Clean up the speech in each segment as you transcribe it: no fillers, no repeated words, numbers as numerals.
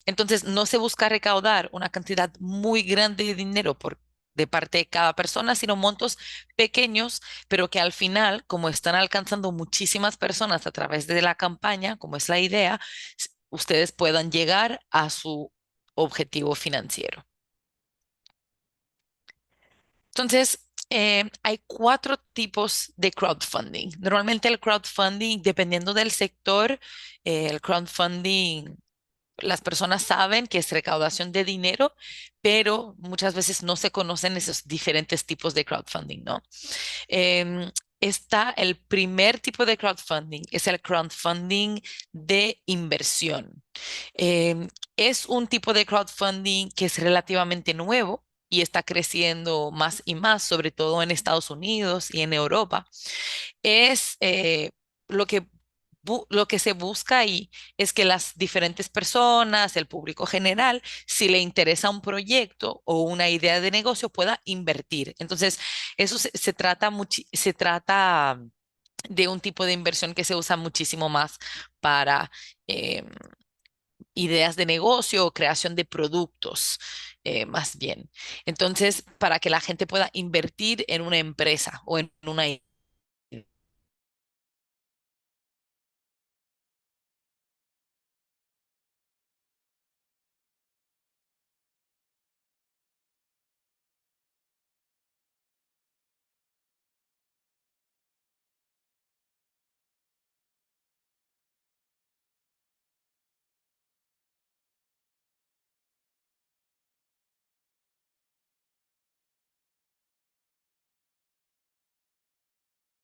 Entonces, no se busca recaudar una cantidad muy grande de dinero de parte de cada persona, sino montos pequeños, pero que al final, como están alcanzando muchísimas personas a través de la campaña, como es la idea, ustedes puedan llegar a su objetivo financiero. Entonces, hay cuatro tipos de crowdfunding. Normalmente el crowdfunding, dependiendo del sector, el crowdfunding, las personas saben que es recaudación de dinero, pero muchas veces no se conocen esos diferentes tipos de crowdfunding, ¿no? Está el primer tipo de crowdfunding, es el crowdfunding de inversión. Em, es un tipo de crowdfunding que es relativamente nuevo y está creciendo más y más, sobre todo en Estados Unidos y en Europa. Es lo que, lo que se busca ahí es que las diferentes personas, el público general, si le interesa un proyecto o una idea de negocio, pueda invertir. Entonces, eso se trata, se trata de un tipo de inversión que se usa muchísimo más para em, ideas de negocio o creación de productos, más bien. Entonces, para que la gente pueda invertir en una empresa o en una idea.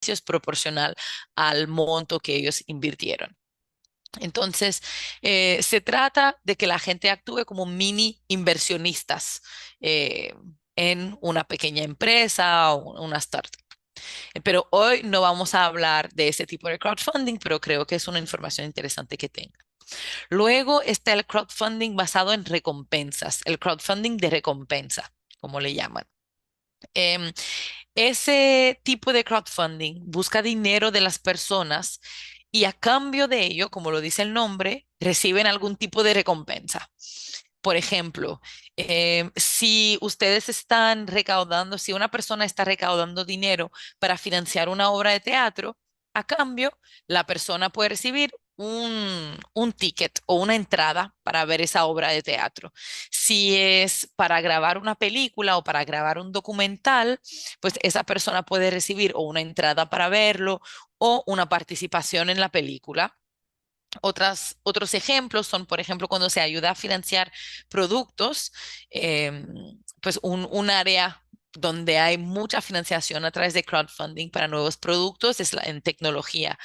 Es proporcional al monto que ellos invirtieron. Entonces, se trata de que la gente actúe como mini inversionistas eh, en una pequeña empresa o una startup. Pero hoy no vamos a hablar de ese tipo de crowdfunding, pero creo que es una información interesante que tenga. Luego está el crowdfunding basado en recompensas, el crowdfunding de recompensa, como le llaman. Em, Ese tipo de crowdfunding busca dinero de las personas y a cambio de ello, como lo dice el nombre, reciben algún tipo de recompensa. Por ejemplo, si ustedes están recaudando, si una persona está recaudando dinero para financiar una obra de teatro, a cambio, la persona puede recibir un ticket o una entrada para ver esa obra de teatro. Si es para grabar una película o para grabar un documental, pues esa persona puede recibir o una entrada para verlo o una participación en la película. Otros ejemplos son, por ejemplo, cuando se ayuda a financiar productos, em, pues un área donde hay mucha financiación a través de crowdfunding para nuevos productos es en tecnología.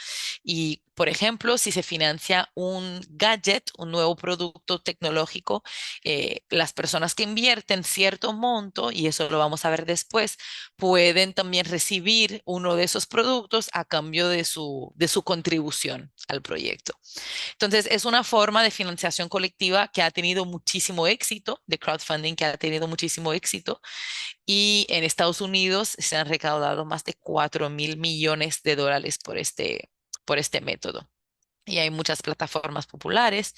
Y, por ejemplo, si se financia un gadget, un nuevo producto tecnológico, las personas que invierten cierto monto, y eso lo vamos a ver después, pueden también recibir uno de esos productos a cambio de su contribución al proyecto. Entonces, es una forma de financiación colectiva que ha tenido muchísimo éxito, de crowdfunding que ha tenido muchísimo éxito, y en Estados Unidos se han recaudado más de 4.000 millones de dólares por este método. Y hay muchas plataformas populares.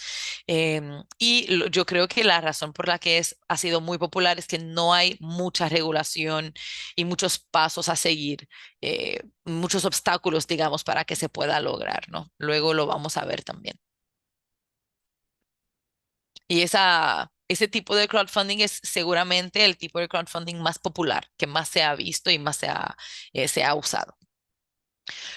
Yo creo que la razón por la que ha sido muy popular es que no hay mucha regulación y muchos pasos a seguir, muchos obstáculos, digamos, para que se pueda lograr, ¿no? Luego lo vamos a ver también. Y ese tipo de crowdfunding es seguramente el tipo de crowdfunding más popular, que más se ha visto y más se ha usado.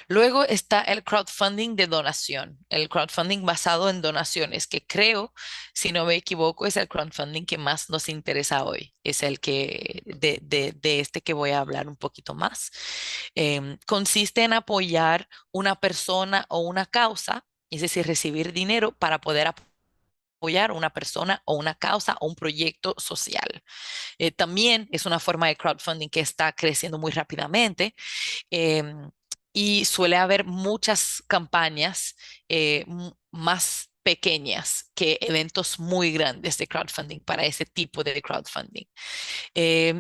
Luego está el crowdfunding de donación, el crowdfunding basado en donaciones, que creo, si no me equivoco, es el crowdfunding que más nos interesa hoy. Es el que de este que voy a hablar un poquito más. Consiste en apoyar una persona o una causa, es decir, recibir dinero para poder apoyar a una persona o una causa o un proyecto social. También es una forma de crowdfunding que está creciendo muy rápidamente, em, y suele haber muchas campañas más pequeñas que eventos muy grandes de crowdfunding para ese tipo de crowdfunding.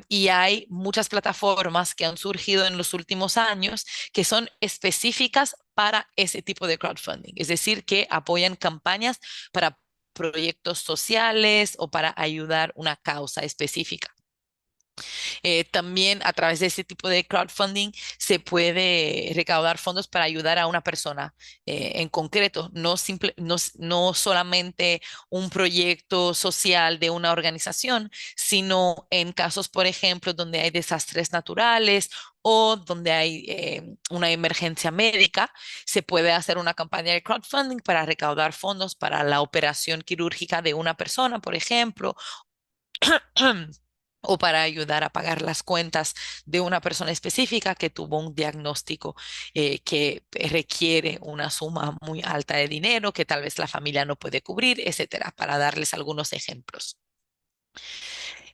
Y hay muchas plataformas que han surgido en los últimos años que son específicas para ese tipo de crowdfunding, es decir, que apoyan campañas para proyectos sociales o para ayudar una causa específica. También a través de este tipo de crowdfunding se puede recaudar fondos para ayudar a una persona en concreto, no solamente un proyecto social de una organización, sino en casos, por ejemplo, donde hay desastres naturales o donde hay una emergencia médica, se puede hacer una campaña de crowdfunding para recaudar fondos para la operación quirúrgica de una persona, por ejemplo, o para ayudar a pagar las cuentas de una persona específica que tuvo un diagnóstico que requiere una suma muy alta de dinero que tal vez la familia no puede cubrir, etcétera, para darles algunos ejemplos.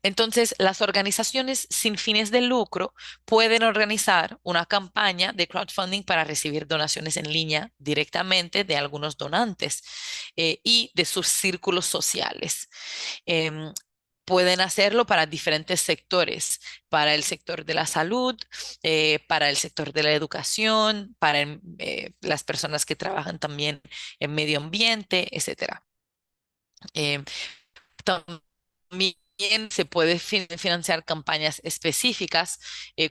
Entonces, las organizaciones sin fines de lucro pueden organizar una campaña de crowdfunding para recibir donaciones en línea directamente de algunos donantes y de sus círculos sociales. Em, Pueden hacerlo para diferentes sectores, para el sector de la salud, para el sector de la educación, para las personas que trabajan también en medio ambiente, etcétera. Em, También se puede financiar campañas específicas,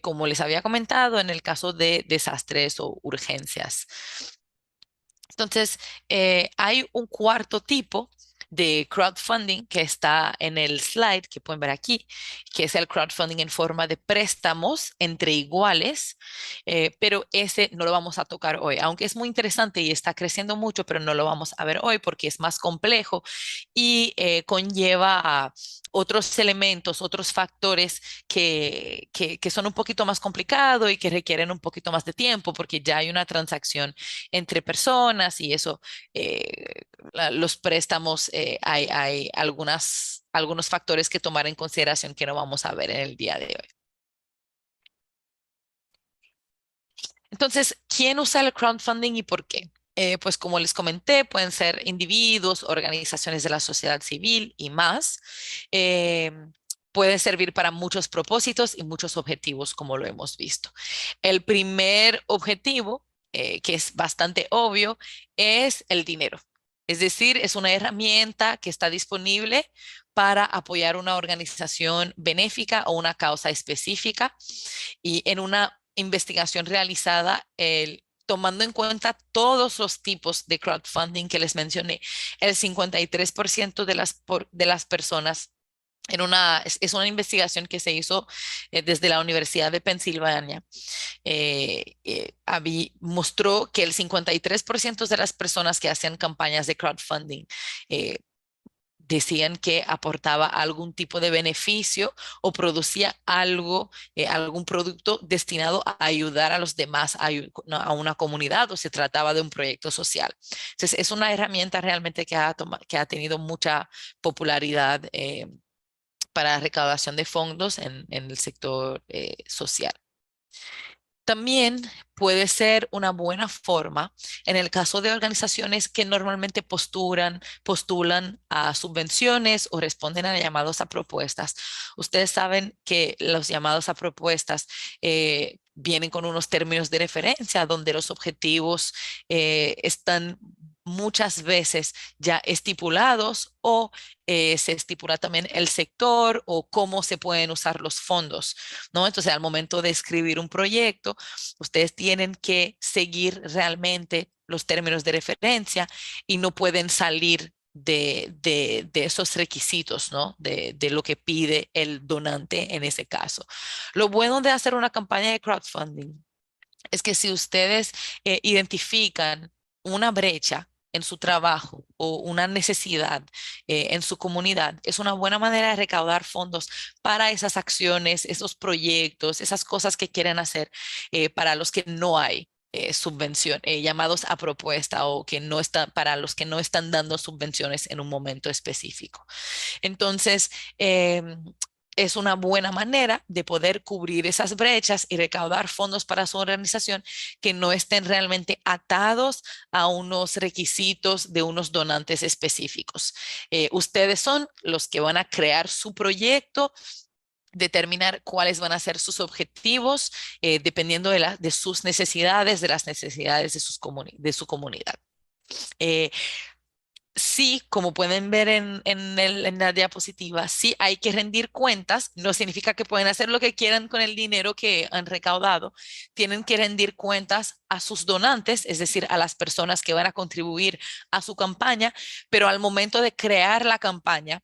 como les había comentado, en el caso de desastres o urgencias. Entonces, hay un cuarto tipo de crowdfunding que está en el slide que pueden ver aquí, que es el crowdfunding en forma de préstamos entre iguales, pero ese no lo vamos a tocar hoy, aunque es muy interesante y está creciendo mucho, pero no lo vamos a ver hoy porque es más complejo y conlleva a otros elementos, otros factores que son un poquito más complicados y que requieren un poquito más de tiempo porque ya hay una transacción entre personas y eso, los préstamos, hay algunos factores que tomar en consideración que no vamos a ver en el día de hoy. Entonces, ¿quién usa el crowdfunding y por qué? Pues como les comenté, pueden ser individuos, organizaciones de la sociedad civil y más. Eh, Pueden servir para muchos propósitos y muchos objetivos, como lo hemos visto. El primer objetivo, que es bastante obvio, es el dinero. Es decir, es una herramienta que está disponible para apoyar una organización benéfica o una causa específica y en una investigación realizada, tomando en cuenta todos los tipos de crowdfunding que les mencioné, el 53% de las personas es una investigación que se hizo desde la Universidad de Pensilvania. Mostró que el 53% de las personas que hacían campañas de crowdfunding eh, decían que aportaba algún tipo de beneficio o producía algo, algún producto destinado a ayudar a los demás, a una comunidad o se trataba de un proyecto social. Entonces, es una herramienta realmente que ha tenido mucha popularidad para recaudación de fondos en el sector social. También puede ser una buena forma en el caso de organizaciones que normalmente postulan a subvenciones o responden a llamados a propuestas. Ustedes saben que los llamados a propuestas vienen con unos términos de referencia donde los objetivos están muchas veces ya estipulados o se estipula también el sector o cómo se pueden usar los fondos, ¿no? Entonces, al momento de escribir un proyecto, ustedes tienen que seguir realmente los términos de referencia y no pueden salir de esos requisitos, ¿no? De lo que pide el donante en ese caso. Lo bueno de hacer una campaña de crowdfunding es que si ustedes identifican una brecha en su trabajo o una necesidad en su comunidad, es una buena manera de recaudar fondos para esas acciones, esos proyectos, esas cosas que quieren hacer para los que no hay subvención, llamados a propuesta o que no están, para los que no están dando subvenciones en un momento específico. Entonces, es una buena manera de poder cubrir esas brechas y recaudar fondos para su organización que no estén realmente atados a unos requisitos de unos donantes específicos. Ustedes son los que van a crear su proyecto, determinar cuáles van a ser sus objetivos, dependiendo de sus necesidades, de las necesidades de su comunidad. Eh, Sí, como pueden ver en la diapositiva, sí hay que rendir cuentas. No significa que pueden hacer lo que quieran con el dinero que han recaudado. Tienen que rendir cuentas a sus donantes, es decir, a las personas que van a contribuir a su campaña, pero al momento de crear la campaña,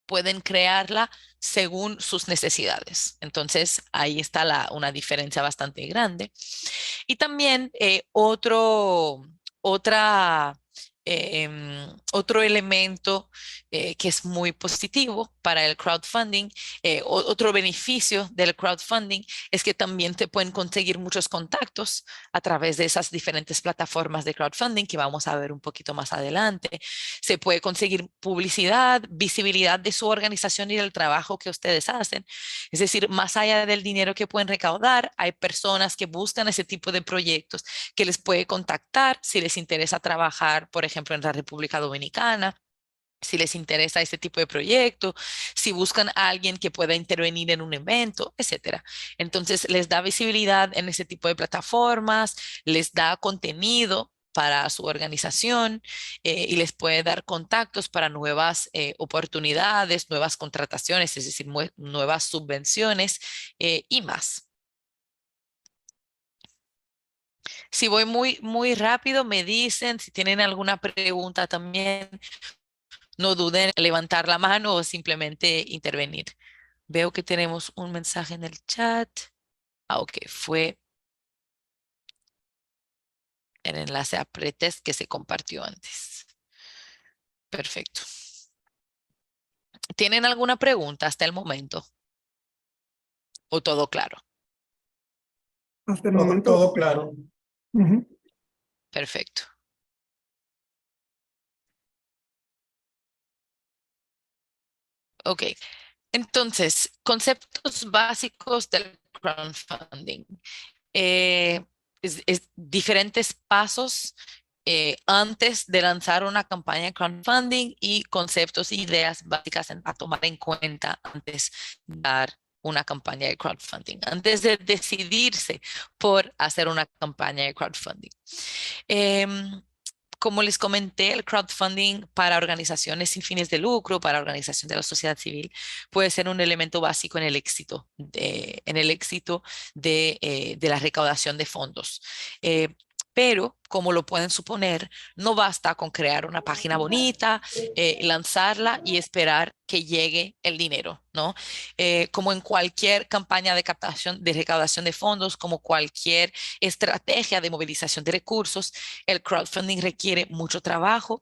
pueden crearla según sus necesidades. Entonces, ahí está una diferencia bastante grande. Y también otra, otro elemento que es muy positivo para el crowdfunding, otro beneficio del crowdfunding es que también te pueden conseguir muchos contactos a través de esas diferentes plataformas de crowdfunding que vamos a ver un poquito más adelante. Se puede conseguir publicidad, visibilidad de su organización y del trabajo que ustedes hacen. Es decir, más allá del dinero que pueden recaudar, hay personas que buscan ese tipo de proyectos que les puede contactar si les interesa trabajar, por ejemplo, en la República Dominicana. Si les interesa este tipo de proyecto, si buscan a alguien que pueda intervenir en un evento, etcétera. Entonces, les da visibilidad en ese tipo de plataformas, les da contenido para su organización y les puede dar contactos para nuevas oportunidades, nuevas contrataciones, es decir, nuevas subvenciones y más. Si voy muy rápido, me dicen, si tienen alguna pregunta también, no duden en levantar la mano o simplemente intervenir. Veo que tenemos un mensaje en el chat. Ah, ok, fue el enlace a pretest que se compartió antes. Perfecto. ¿Tienen alguna pregunta hasta el momento? ¿O todo claro? Hasta el momento. Todo claro. Ujú. Perfecto. Ok, entonces, conceptos básicos del crowdfunding. eh, diferentes pasos antes de lanzar una campaña de crowdfunding y conceptos e ideas básicas a tomar en cuenta antes de dar una campaña de crowdfunding, antes de decidirse por hacer una campaña de crowdfunding. Em, Como les comenté, el crowdfunding para organizaciones sin fines de lucro, para organización de la sociedad civil, puede ser un elemento básico en el éxito de la recaudación de fondos. Eh, pero, como lo pueden suponer, no basta con crear una página bonita, lanzarla y esperar que llegue el dinero, ¿no? Como en cualquier campaña de captación, de recaudación de fondos, como cualquier estrategia de movilización de recursos, el crowdfunding requiere mucho trabajo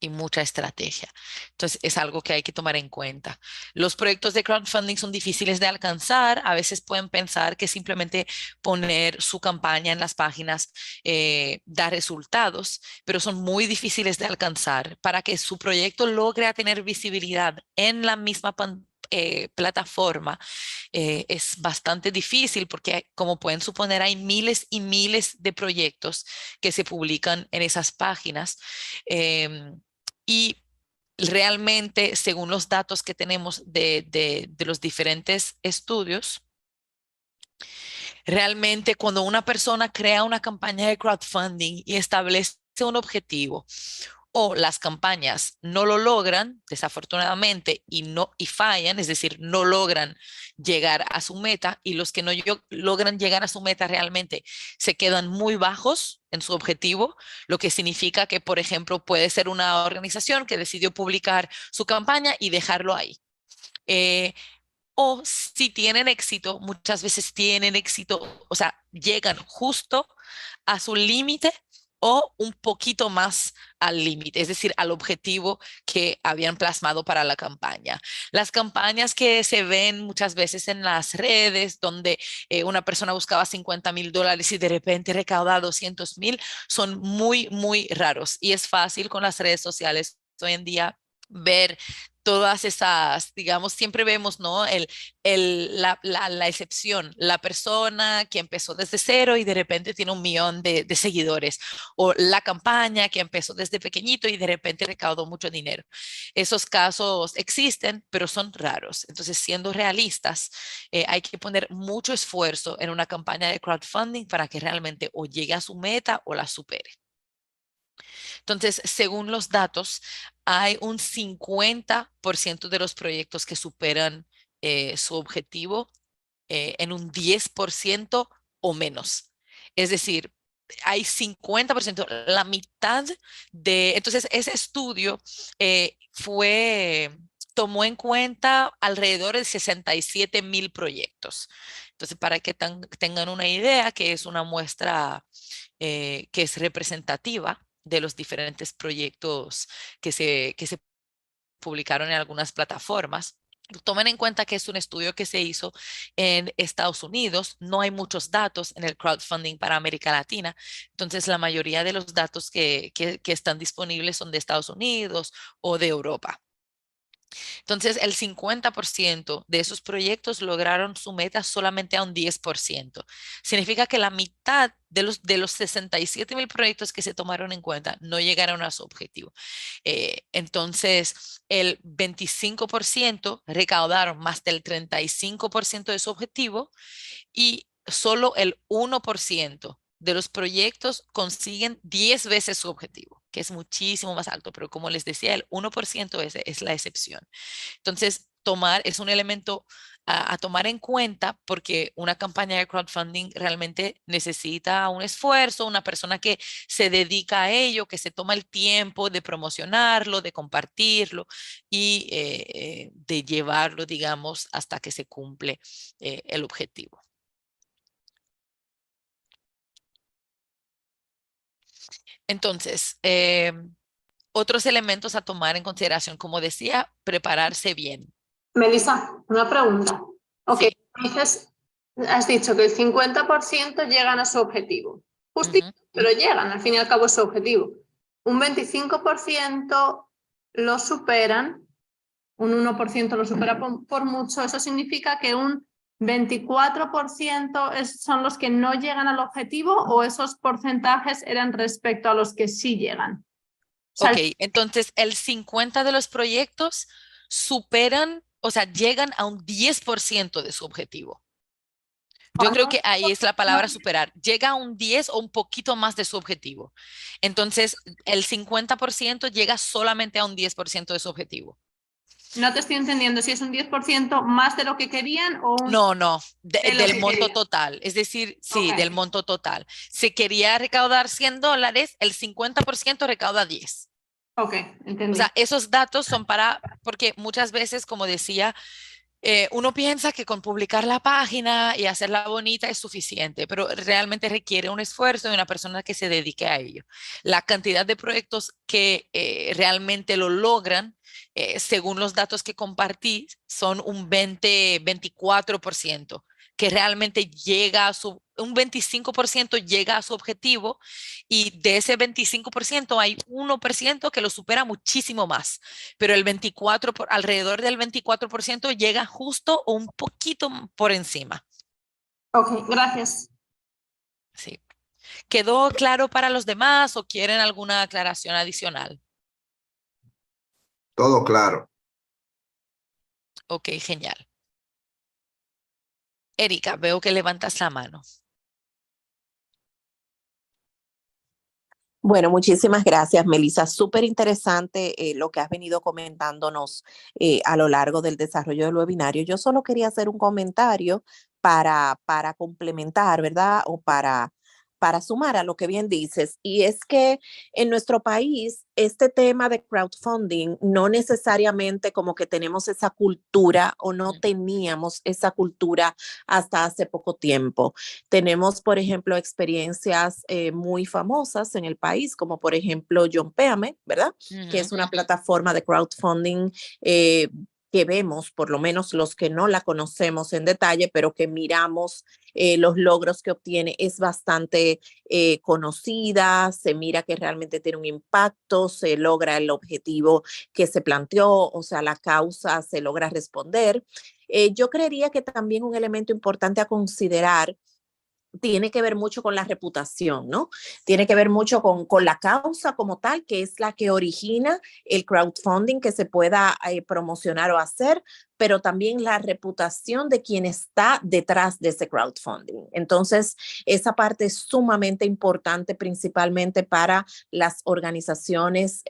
y mucha estrategia. Entonces, es algo que hay que tomar en cuenta. Los proyectos de crowdfunding son difíciles de alcanzar. A veces pueden pensar que simplemente poner su campaña en las páginas da resultados, pero son muy difíciles de alcanzar. Para que su proyecto logre tener visibilidad en la misma plataforma, es bastante difícil porque, como pueden suponer, hay miles y miles de proyectos que se publican en esas páginas. Y realmente, según los datos que tenemos de los diferentes estudios, realmente cuando una persona crea una campaña de crowdfunding y establece un objetivo, o las campañas no lo logran, desafortunadamente, y fallan, es decir, no logran llegar a su meta, y los que no logran llegar a su meta realmente se quedan muy bajos en su objetivo, lo que significa que, por ejemplo, puede ser una organización que decidió publicar su campaña y dejarlo ahí. Eh, o si tienen éxito, muchas veces tienen éxito, o sea, llegan justo a su límite o un poquito más al límite, es decir, al objetivo que habían plasmado para la campaña. Las campañas que se ven muchas veces en las redes, donde una persona buscaba $50,000 y de repente recauda 200,000, son muy raros y es fácil con las redes sociales hoy en día ver todas esas, digamos, siempre vemos, ¿no? La excepción, la persona que empezó desde cero y de repente tiene 1 millón de seguidores, o la campaña que empezó desde pequeñito y de repente recaudó mucho dinero. Esos casos existen, pero son raros. Entonces, siendo realistas, hay que poner mucho esfuerzo en una campaña de crowdfunding para que realmente o llegue a su meta o la supere. Entonces, según los datos, hay un 50% de los proyectos que superan su objetivo en un 10% o menos. Es decir, hay 50%, la mitad de... Entonces, ese estudio tomó en cuenta alrededor de 67,000 proyectos. Entonces, para que tengan una idea, que es una muestra que es representativa de los diferentes proyectos que se publicaron en algunas plataformas. Tomen en cuenta que es un estudio que se hizo en Estados Unidos. No hay muchos datos en el crowdfunding para América Latina. Entonces, la mayoría de los datos que están disponibles son de Estados Unidos o de Europa. Entonces, el 50% de esos proyectos lograron su meta solamente a un 10%. Significa que la mitad de los 67,000 proyectos que se tomaron en cuenta no llegaron a su objetivo. Entonces, el 25% recaudaron más del 35% de su objetivo y solo el 1% de los proyectos consiguen 10 veces su objetivo, que es muchísimo más alto, pero como les decía, el 1% es la excepción. Entonces, es un elemento a tomar en cuenta porque una campaña de crowdfunding realmente necesita un esfuerzo, una persona que se dedica a ello, que se toma el tiempo de promocionarlo, de compartirlo y de llevarlo, digamos, hasta que se cumple el objetivo. Entonces, otros elementos a tomar en consideración, como decía, prepararse bien. Melissa, una pregunta. Ok, Sí. entonces has dicho que el 50% llegan a su objetivo. Justito, Ujú. pero llegan, al fin y al cabo es su objetivo. Un 25% lo superan, un 1% lo supera por mucho. Eso significa que un 24% son los que no llegan al objetivo, o esos porcentajes eran respecto a los que sí llegan. Ok, entonces el 50 de los proyectos superan, o sea, llegan a un 10% de su objetivo. Yo creo que ahí es la palabra superar. Llega a un 10 o un poquito más de su objetivo. Entonces, el 50% llega solamente a un 10% de su objetivo. No te estoy entendiendo si es un 10% más de lo que querían o No, de lo del que monto querían. total. Es decir, sí, del Ok, monto total. Se quería recaudar $100, el 50% recauda 10. ok, O entendí. sea, esos datos son porque muchas veces, como decía, uno piensa que con publicar la página y hacerla bonita es suficiente, pero realmente requiere un esfuerzo de una persona que se dedique a ello. La cantidad de proyectos que realmente lo logran, según los datos que compartí, son un 24%, que realmente un 25% llega a su objetivo, y de ese 25% hay 1% que lo supera muchísimo más, pero alrededor del 24% llega justo o un poquito por encima. Ok, gracias. Sí. ¿Quedó claro para los demás o quieren alguna aclaración adicional? Todo claro. Ok, genial. Erika, veo que levantas la mano. Bueno, muchísimas gracias, Melissa. Súper interesante lo que has venido comentándonos a lo largo del desarrollo del webinario. Yo solo quería hacer un comentario para complementar, ¿verdad? O para sumar a lo que bien dices. Y es que en nuestro país, este tema de crowdfunding no necesariamente como que tenemos esa cultura o no teníamos esa cultura hasta hace poco tiempo. Tenemos, por ejemplo, experiencias muy famosas en el país, como por ejemplo John Péame, ¿verdad? Que es una plataforma de crowdfunding que vemos, por lo menos los que no la conocemos en detalle, pero que miramos los logros que obtiene, es bastante conocida, se mira que realmente tiene un impacto, se logra el objetivo que se planteó, o sea, la causa se logra responder. Yo creería que también un elemento importante a considerar tiene que ver mucho con la reputación, ¿no? Tiene que ver mucho con la causa como tal, que es la que origina el crowdfunding que se pueda promocionar o hacer, pero también la reputación de quien está detrás de ese crowdfunding. Entonces, esa parte es sumamente importante, principalmente para las organizaciones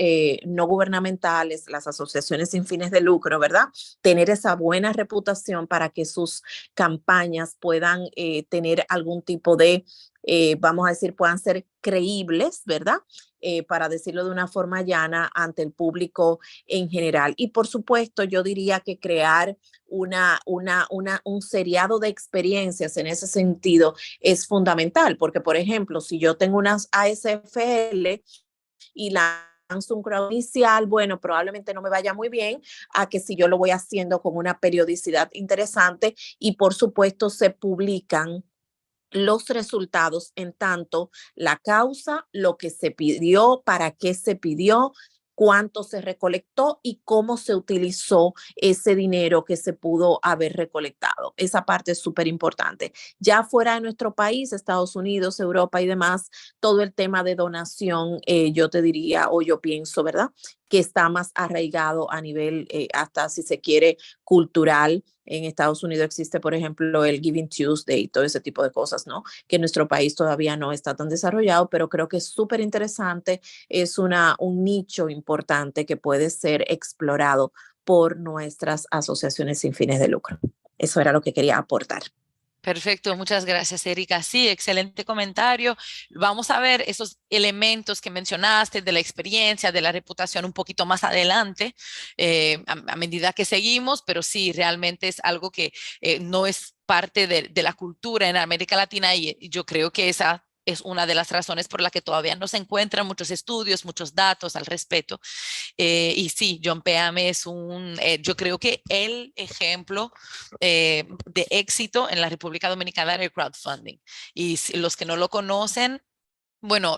no gubernamentales, las asociaciones sin fines de lucro, ¿verdad? Tener esa buena reputación para que sus campañas puedan tener algún tipo de, vamos a decir, puedan ser creíbles, ¿verdad? Para decirlo de una forma llana ante el público en general. Y por supuesto, yo diría que crear un seriado de experiencias en ese sentido es fundamental, porque por ejemplo, si yo tengo unas ASFL y lanzo un crowd inicial, bueno, probablemente no me vaya muy bien a que si yo lo voy haciendo con una periodicidad interesante y por supuesto se publican los resultados en tanto la causa, lo que se pidió, para qué se pidió, cuánto se recolectó y cómo se utilizó ese dinero que se pudo haber recolectado. Esa parte es súper importante. Ya fuera de nuestro país, Estados Unidos, Europa y demás, todo el tema de donación, yo te diría, o yo pienso, ¿verdad? Que está más arraigado a nivel, hasta si se quiere, cultural. En Estados Unidos existe, por ejemplo, el Giving Tuesday y todo ese tipo de cosas, ¿no? Que en nuestro país todavía no está tan desarrollado, pero creo que es súper interesante, es un nicho importante que puede ser explorado por nuestras asociaciones sin fines de lucro. Eso era lo que quería aportar. Perfecto, muchas gracias, Erika. Sí, excelente comentario. Vamos a ver esos elementos que mencionaste de la experiencia, de la reputación un poquito más adelante, a medida que seguimos, pero sí, realmente es algo que no es parte de la cultura en América Latina y yo creo que esa es una de las razones por la que todavía no se encuentran muchos estudios, muchos datos al respecto. Y sí, John Peame es yo creo que el ejemplo de éxito en la República Dominicana del crowdfunding. Y si los que no lo conocen, bueno,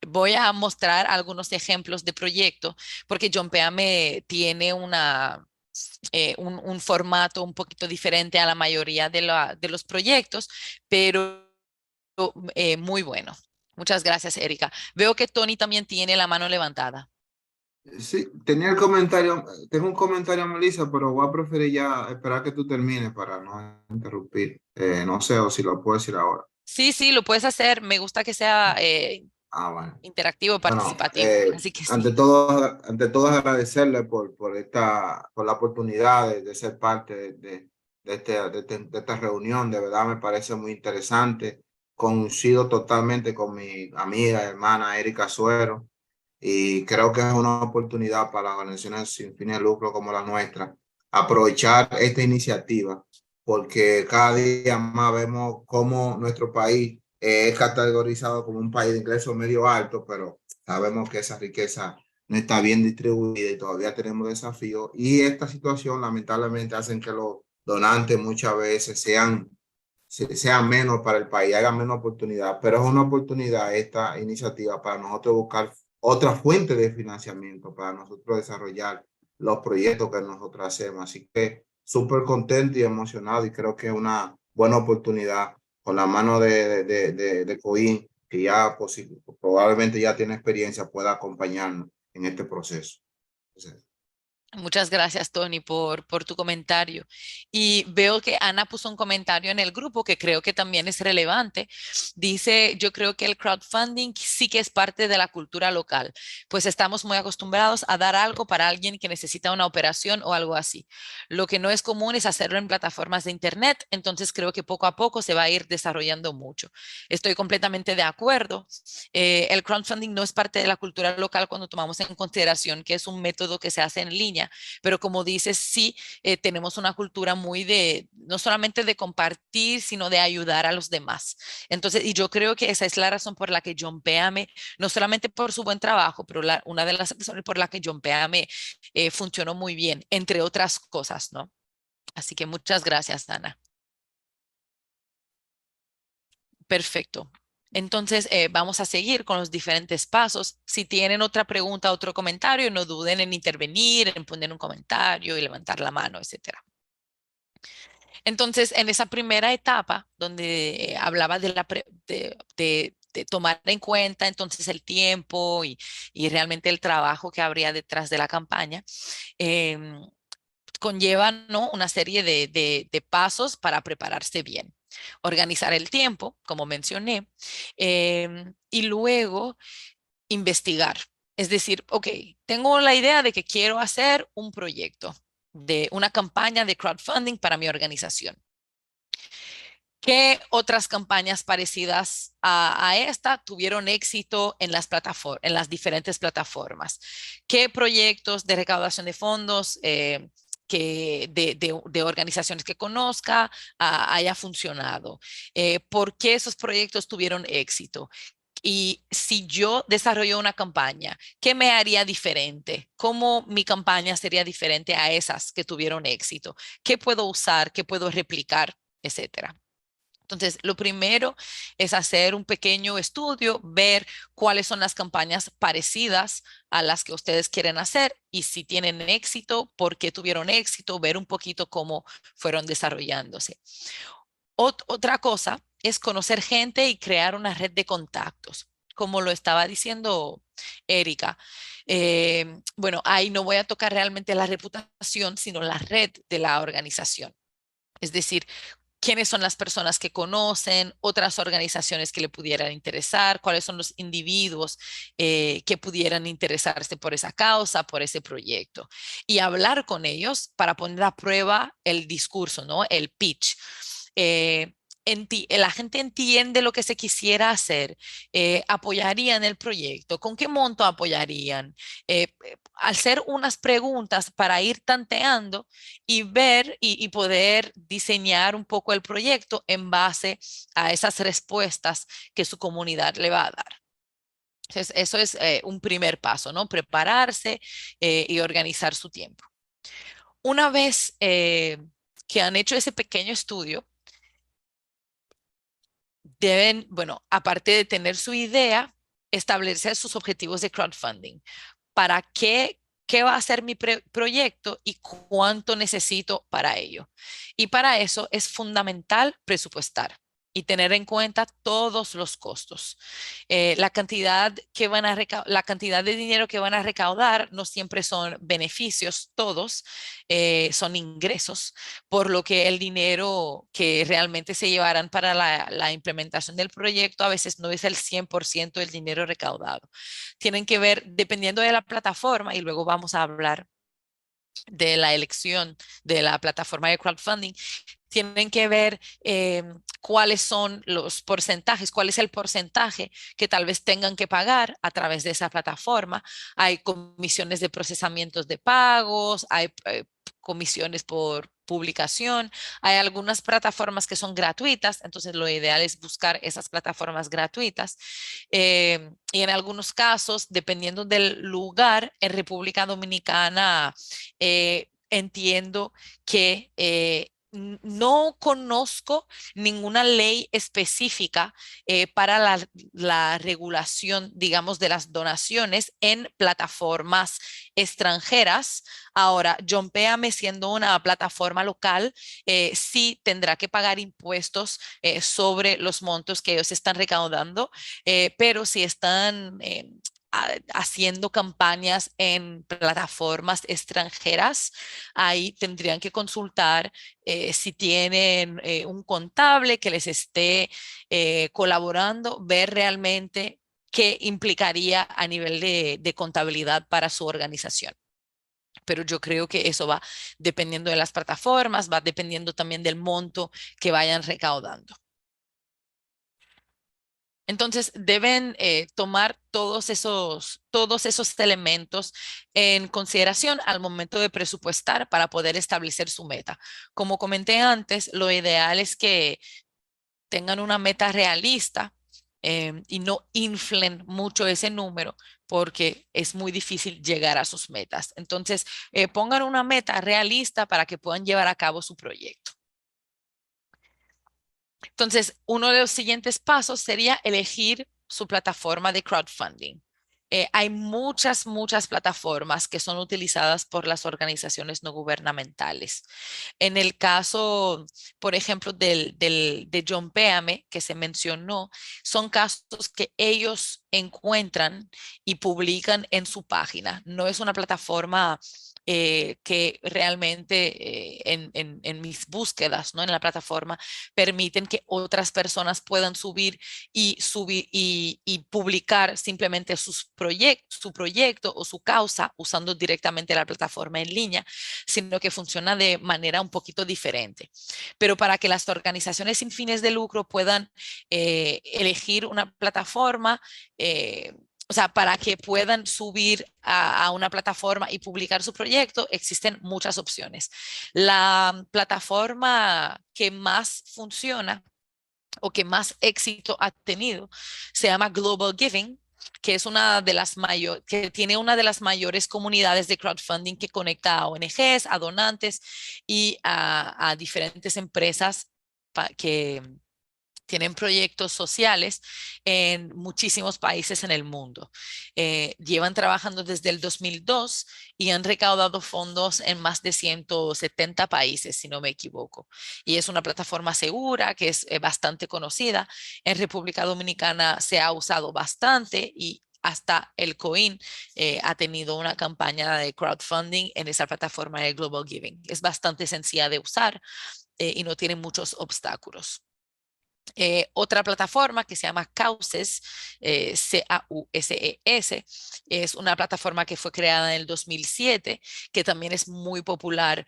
voy a mostrar algunos ejemplos de proyecto, porque John Peame tiene un formato un poquito diferente a la mayoría de los proyectos, pero muy bueno. Muchas gracias, Erika. Veo que Tony también tiene la mano levantada. Sí, tenía el comentario, tengo un comentario, Melissa, pero voy a preferir ya esperar que tú termines para no interrumpir. No sé o si lo puedo decir ahora. Sí, sí, lo puedes hacer. Me gusta que sea Bueno. interactivo, Bueno, participativo. Así que sí. ante todo agradecerle por la oportunidad de ser parte de esta reunión. De verdad me parece muy interesante. Coincido totalmente con mi amiga, hermana Erika Suero. Y creo que es una oportunidad para las organizaciones sin fines de lucro como la nuestra aprovechar esta iniciativa, porque cada día más vemos cómo nuestro país es categorizado como un país de ingresos medio alto, pero sabemos que esa riqueza no está bien distribuida y todavía tenemos desafíos. Y esta situación lamentablemente hace que los donantes muchas veces sean menos para el país, hagan menos oportunidad, pero es una oportunidad esta iniciativa para nosotros buscar otra fuente de financiamiento para nosotros desarrollar los proyectos que nosotros hacemos. Así que súper contento y emocionado y creo que es una buena oportunidad con la mano de Coin, que ya probablemente ya tiene experiencia, pueda acompañarnos en este proceso. Entonces, Muchas gracias, Tony, por tu comentario. Y veo que Ana puso un comentario en el grupo que creo que también es relevante. Dice, yo creo que el crowdfunding sí que es parte de la cultura local, pues estamos muy acostumbrados a dar algo para alguien que necesita una operación o algo así. Lo que no es común es hacerlo en plataformas de Internet, entonces creo que poco a poco se va a ir desarrollando mucho. Estoy completamente de acuerdo. El crowdfunding no es parte de la cultura local cuando tomamos en consideración que es un método que se hace en línea, pero como dices, sí, tenemos una cultura muy no solamente de compartir, sino de ayudar a los demás. Entonces, y yo creo que esa es la razón por la que John Peame, no solamente por su buen trabajo, pero una de las razones por la que John Peame funcionó muy bien, entre otras cosas, ¿no? Así que muchas gracias, Ana. Perfecto. Entonces, vamos a seguir con los diferentes pasos. Si tienen otra pregunta, otro comentario, no duden en intervenir, en poner un comentario y levantar la mano, etcétera. Entonces, en esa primera etapa, donde hablaba de tomar en cuenta entonces el tiempo y realmente el trabajo que habría detrás de la campaña, conlleva, ¿no?, una serie de pasos para prepararse bien. Organizar el tiempo, como mencioné, y luego investigar. Es decir, ok, tengo la idea de que quiero hacer un proyecto, de una campaña de crowdfunding para mi organización. ¿Qué otras campañas parecidas a esta tuvieron éxito en las diferentes plataformas? ¿Qué proyectos de recaudación de fondos de organizaciones que conozca haya funcionado? ¿Por qué esos proyectos tuvieron éxito? Y si yo desarrollo una campaña, ¿qué me haría diferente? ¿Cómo mi campaña sería diferente a esas que tuvieron éxito? ¿Qué puedo usar? ¿Qué puedo replicar? Etcétera. Entonces, lo primero es hacer un pequeño estudio, ver cuáles son las campañas parecidas a las que ustedes quieren hacer y si tienen éxito, por qué tuvieron éxito, ver un poquito cómo fueron desarrollándose. Otra cosa es conocer gente y crear una red de contactos. Como lo estaba diciendo Erika, bueno, ahí no voy a tocar realmente la reputación, sino la red de la organización. Es decir, quiénes son las personas que conocen, otras organizaciones que le pudieran interesar, cuáles son los individuos que pudieran interesarse por esa causa, por ese proyecto. Y hablar con ellos para poner a prueba el discurso, ¿no? El pitch. La gente entiende lo que se quisiera hacer, apoyarían el proyecto, ¿con qué monto apoyarían? Hacer unas preguntas para ir tanteando y ver y poder diseñar un poco el proyecto en base a esas respuestas que su comunidad le va a dar. Entonces, eso es un primer paso, ¿no? Prepararse y organizar su tiempo. Una vez que han hecho ese pequeño estudio, deben, bueno, aparte de tener su idea, establecer sus objetivos de crowdfunding. ¿Para qué va a ser mi proyecto y cuánto necesito para ello? Y para eso es fundamental presupuestar y tener en cuenta todos los costos. La cantidad de dinero que van a recaudar no siempre son beneficios, todos son ingresos, por lo que el dinero que realmente se llevarán para la implementación del proyecto a veces no es el 100% del dinero recaudado. Tienen que ver, dependiendo de la plataforma, y luego vamos a hablar de la elección de la plataforma de crowdfunding, tienen que ver cuáles son los porcentajes, cuál es el porcentaje que tal vez tengan que pagar a través de esa plataforma. Hay comisiones de procesamientos de pagos, hay comisiones por publicación, hay algunas plataformas que son gratuitas, entonces lo ideal es buscar esas plataformas gratuitas. Y en algunos casos, dependiendo del lugar, en República Dominicana, entiendo que no conozco ninguna ley específica para la regulación, digamos, de las donaciones en plataformas extranjeras. Ahora, JohnPayame, siendo una plataforma local, sí tendrá que pagar impuestos sobre los montos que ellos están recaudando, pero si están haciendo campañas en plataformas extranjeras, ahí tendrían que consultar si tienen un contable que les esté colaborando, ver realmente qué implicaría a nivel de contabilidad para su organización. Pero yo creo que eso va dependiendo de las plataformas, va dependiendo también del monto que vayan recaudando. Entonces, deben tomar todos esos elementos en consideración al momento de presupuestar para poder establecer su meta. Como comenté antes, lo ideal es que tengan una meta realista y no inflen mucho ese número porque es muy difícil llegar a sus metas. Entonces, pongan una meta realista para que puedan llevar a cabo su proyecto. Entonces, uno de los siguientes pasos sería elegir su plataforma de crowdfunding. Hay muchas plataformas que son utilizadas por las organizaciones no gubernamentales. En el caso, por ejemplo, de JohnPayame, que se mencionó, son casos que ellos encuentran y publican en su página. No es una plataforma que realmente en mis búsquedas, ¿no? En la plataforma permiten que otras personas puedan subir y publicar simplemente su proyecto o su causa usando directamente la plataforma en línea, sino que funciona de manera un poquito diferente. Pero para que las organizaciones sin fines de lucro puedan elegir una plataforma, o sea, para que puedan subir a una plataforma y publicar su proyecto, existen muchas opciones. La plataforma que más funciona o que más éxito ha tenido se llama Global Giving, que es que tiene una de las mayores comunidades de crowdfunding que conecta a ONGs, a donantes y a diferentes empresas que tienen proyectos sociales en muchísimos países en el mundo. Llevan trabajando desde el 2002 y han recaudado fondos en más de 170 países, si no me equivoco. Y es una plataforma segura que es bastante conocida. En República Dominicana se ha usado bastante y hasta el COIN ha tenido una campaña de crowdfunding en esa plataforma de Global Giving. Es bastante sencilla de usar y no tiene muchos obstáculos. Otra plataforma que se llama Causes, C-A-U-S-E-S, es una plataforma que fue creada en el 2007, que también es muy popular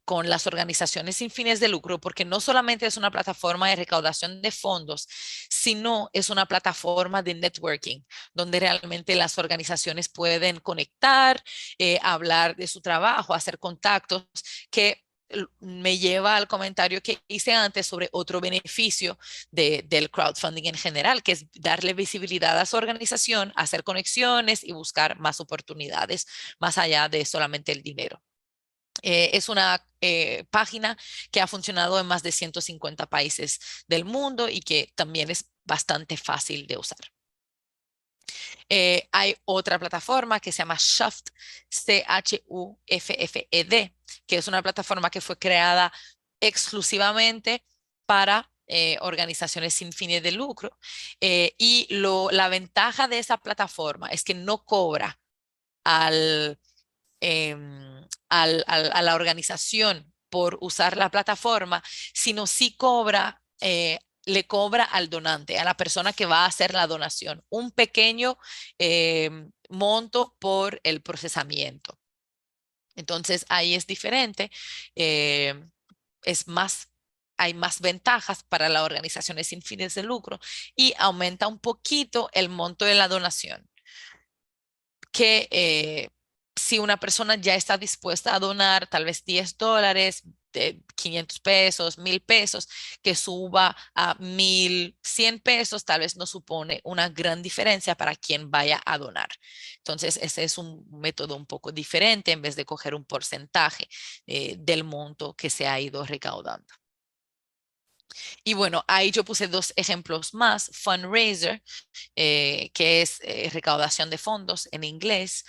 con las organizaciones sin fines de lucro, porque no solamente es una plataforma de recaudación de fondos, sino es una plataforma de networking, donde realmente las organizaciones pueden conectar, hablar de su trabajo, hacer contactos que me lleva al comentario que hice antes sobre otro beneficio del crowdfunding en general, que es darle visibilidad a su organización, hacer conexiones y buscar más oportunidades más allá de solamente el dinero. Es una página que ha funcionado en más de 150 países del mundo y que también es bastante fácil de usar. Hay otra plataforma que se llama Shuffed, C-H-U-F-F-E-D, que es una plataforma que fue creada exclusivamente para organizaciones sin fines de lucro. Y la ventaja de esa plataforma es que no cobra a la organización por usar la plataforma, sino sí le cobra al donante, a la persona que va a hacer la donación, un pequeño monto por el procesamiento. Entonces ahí es diferente, hay más ventajas para las organizaciones sin fines de lucro y aumenta un poquito el monto de la donación, que si una persona ya está dispuesta a donar tal vez $10, de 500 pesos, 1,000 pesos, que suba a 1,100 pesos, tal vez no supone una gran diferencia para quien vaya a donar. Entonces, ese es un método un poco diferente en vez de coger un porcentaje del monto que se ha ido recaudando. Y bueno, ahí yo puse dos ejemplos más. Fundraiser, que es recaudación de fondos en inglés,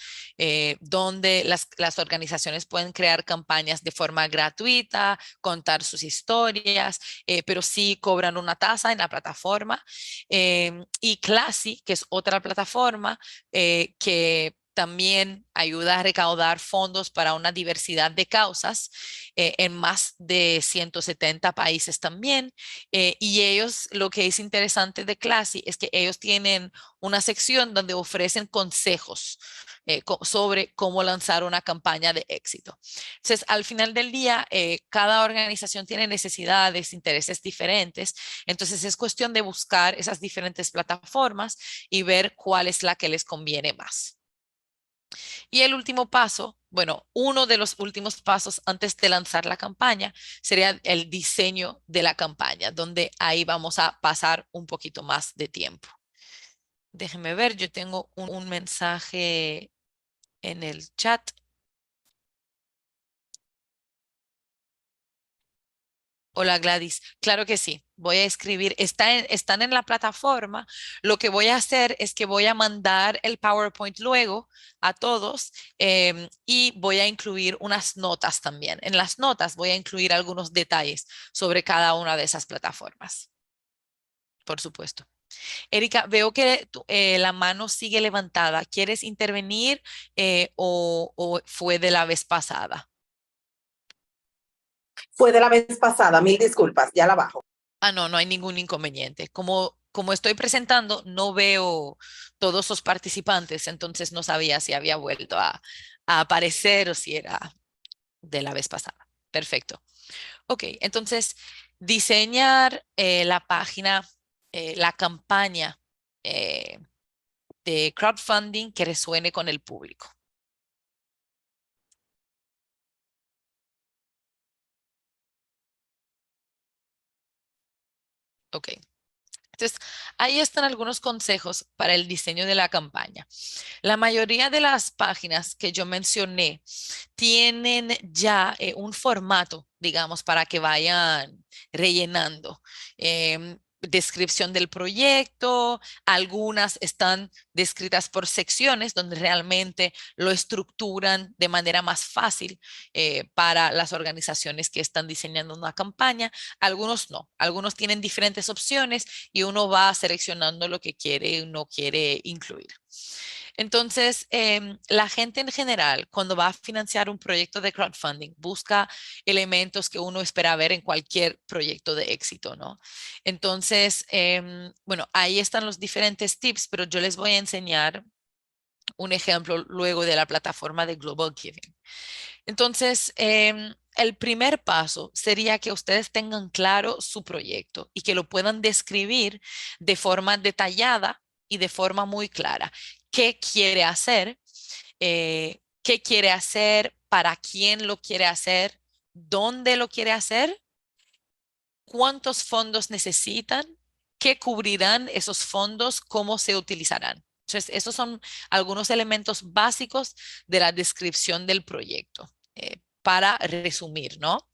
donde las organizaciones pueden crear campañas de forma gratuita, contar sus historias, pero sí cobran una tasa en la plataforma. Y Classy, que es otra plataforma que también ayuda a recaudar fondos para una diversidad de causas en más de 170 países también. Y ellos, lo que es interesante de Classy es que ellos tienen una sección donde ofrecen consejos sobre cómo lanzar una campaña de éxito. Entonces, al final del día, cada organización tiene necesidades, intereses diferentes. Entonces, es cuestión de buscar esas diferentes plataformas y ver cuál es la que les conviene más. Y el último paso, bueno, uno de los últimos pasos antes de lanzar la campaña sería el diseño de la campaña, donde ahí vamos a pasar un poquito más de tiempo. Déjenme ver, yo tengo un mensaje en el chat. Hola Gladys, claro que sí, voy a escribir, están en la plataforma. Lo que voy a hacer es que voy a mandar el PowerPoint luego a todos y voy a incluir unas notas también. En las notas voy a incluir algunos detalles sobre cada una de esas plataformas, por supuesto. Erika, veo que la mano sigue levantada. ¿Quieres intervenir o fue de la vez pasada? Fue de la vez pasada, mil disculpas, ya la bajo. Ah, no, no hay ningún inconveniente. Como estoy presentando, no veo todos los participantes, entonces no sabía si había vuelto a aparecer o si era de la vez pasada. Perfecto. Ok, entonces diseñar la página, la campaña eh, de crowdfunding que resuene con el público. Ok. Entonces, ahí están algunos consejos para el diseño de la campaña. La mayoría de las páginas que yo mencioné tienen ya un formato, digamos, para que vayan rellenando. Descripción del proyecto, algunas están descritas por secciones donde realmente lo estructuran de manera más fácil para las organizaciones que están diseñando una campaña. Algunos no, algunos tienen diferentes opciones y uno va seleccionando lo que quiere y no quiere incluir. Entonces, la gente en general, cuando va a financiar un proyecto de crowdfunding, busca elementos que uno espera ver en cualquier proyecto de éxito, ¿no? Entonces, bueno, ahí están los diferentes tips, pero yo les voy a enseñar un ejemplo luego de la plataforma de Global Giving. Entonces, el primer paso sería que ustedes tengan claro su proyecto y que lo puedan describir de forma detallada y de forma muy clara. ¿Qué quiere hacer? ¿Qué quiere hacer? ¿Para quién lo quiere hacer? ¿Dónde lo quiere hacer? ¿Cuántos fondos necesitan? ¿Qué cubrirán esos fondos? ¿Cómo se utilizarán? Entonces, esos son algunos elementos básicos de la descripción del proyecto. Para resumir, ¿no?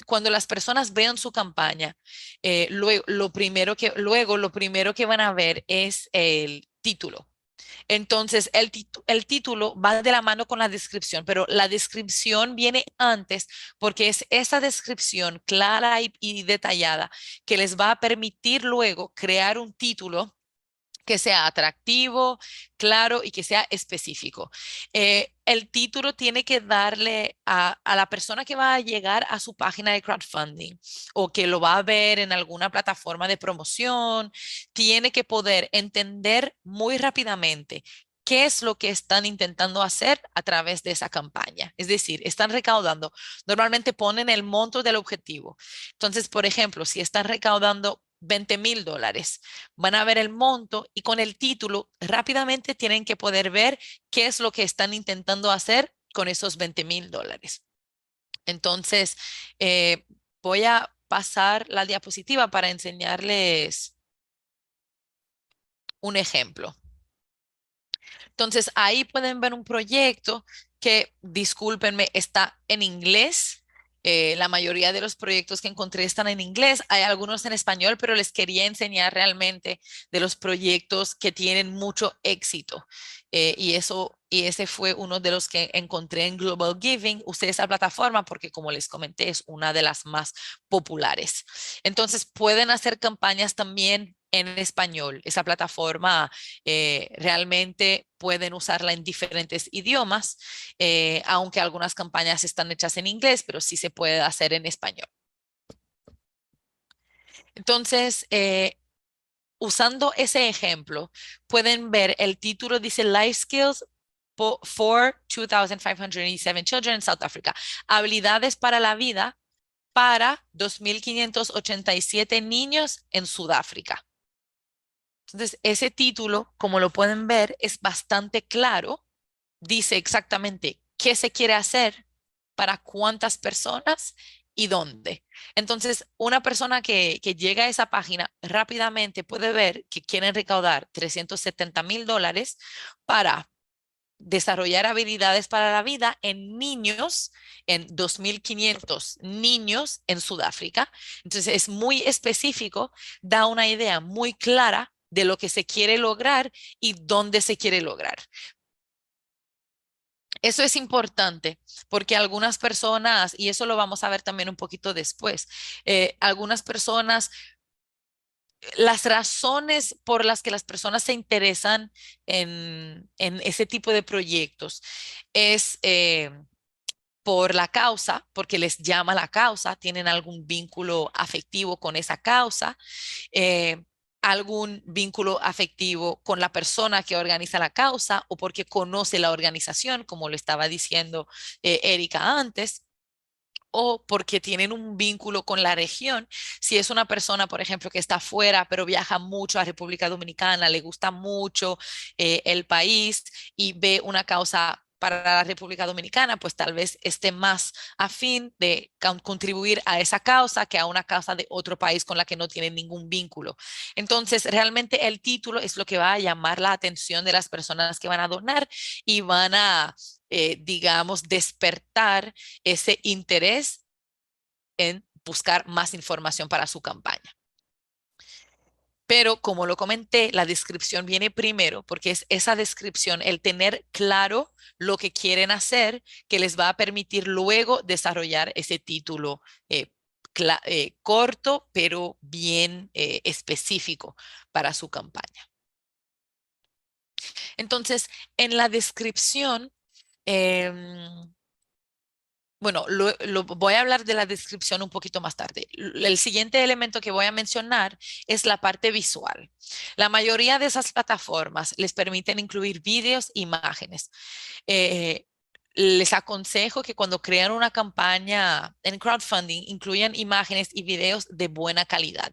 Cuando las personas vean su campaña, luego lo primero que van a ver es el título. Entonces, el título va de la mano con la descripción, pero la descripción viene antes porque es esa descripción clara y detallada que les va a permitir luego crear un título que sea atractivo, claro y que sea específico. El título tiene que darle a la persona que va a llegar a su página de crowdfunding o que lo va a ver en alguna plataforma de promoción, tiene que poder entender muy rápidamente qué es lo que están intentando hacer a través de esa campaña. Es decir, están recaudando. Normalmente ponen el monto del objetivo. Entonces, por ejemplo, si están recaudando $20,000, van a ver el monto y con el título rápidamente tienen que poder ver qué es lo que están intentando hacer con esos $20,000. Entonces, voy a pasar la diapositiva para enseñarles un ejemplo. Entonces, ahí pueden ver un proyecto que, discúlpenme, está en inglés. La mayoría de los proyectos que encontré están en inglés. Hay algunos en español, pero les quería enseñar realmente de los proyectos que tienen mucho éxito. Y ese fue uno de los que encontré en Global Giving. Usé esa plataforma porque, como les comenté, es una de las más populares. Entonces, pueden hacer campañas también en español. Esa plataforma realmente pueden usarla en diferentes idiomas, aunque algunas campañas están hechas en inglés, pero sí se puede hacer en español. Entonces, usando ese ejemplo, pueden ver el título dice Life Skills for 2,587 Children in South Africa. Habilidades para la vida para 2,587 niños en Sudáfrica. Entonces, ese título, como lo pueden ver, es bastante claro. Dice exactamente qué se quiere hacer, para cuántas personas y dónde. Entonces, una persona que llega a esa página rápidamente puede ver que quieren recaudar $370,000 para desarrollar habilidades para la vida en niños, en 2,500 niños en Sudáfrica. Entonces, es muy específico, da una idea muy clara de lo que se quiere lograr y dónde se quiere lograr. Eso es importante porque algunas personas, y eso lo vamos a ver también un poquito después, algunas personas las razones por las que las personas se interesan en ese tipo de proyectos es por la causa, porque les llama la causa, tienen algún vínculo afectivo con esa causa, eh, algún vínculo afectivo con la persona que organiza la causa o porque conoce la organización, como lo estaba diciendo Erika antes, o porque tienen un vínculo con la región. Si es una persona, por ejemplo, que está afuera, pero viaja mucho a República Dominicana, le gusta mucho el país y ve una causa para la República Dominicana, pues tal vez esté más afín de contribuir a esa causa que a una causa de otro país con la que no tiene ningún vínculo. Entonces, realmente el título es lo que va a llamar la atención de las personas que van a donar y van a, digamos, despertar ese interés en buscar más información para su campaña. Pero como lo comenté, la descripción viene primero porque es esa descripción, el tener claro lo que quieren hacer, que les va a permitir luego desarrollar ese título corto, pero bien específico para su campaña. Entonces, en la descripción, bueno, voy a hablar de la descripción un poquito más tarde. El siguiente elemento que voy a mencionar es la parte visual. La mayoría de esas plataformas les permiten incluir videos, imágenes. Les aconsejo que cuando crean una campaña en crowdfunding, incluyan imágenes y videos de buena calidad.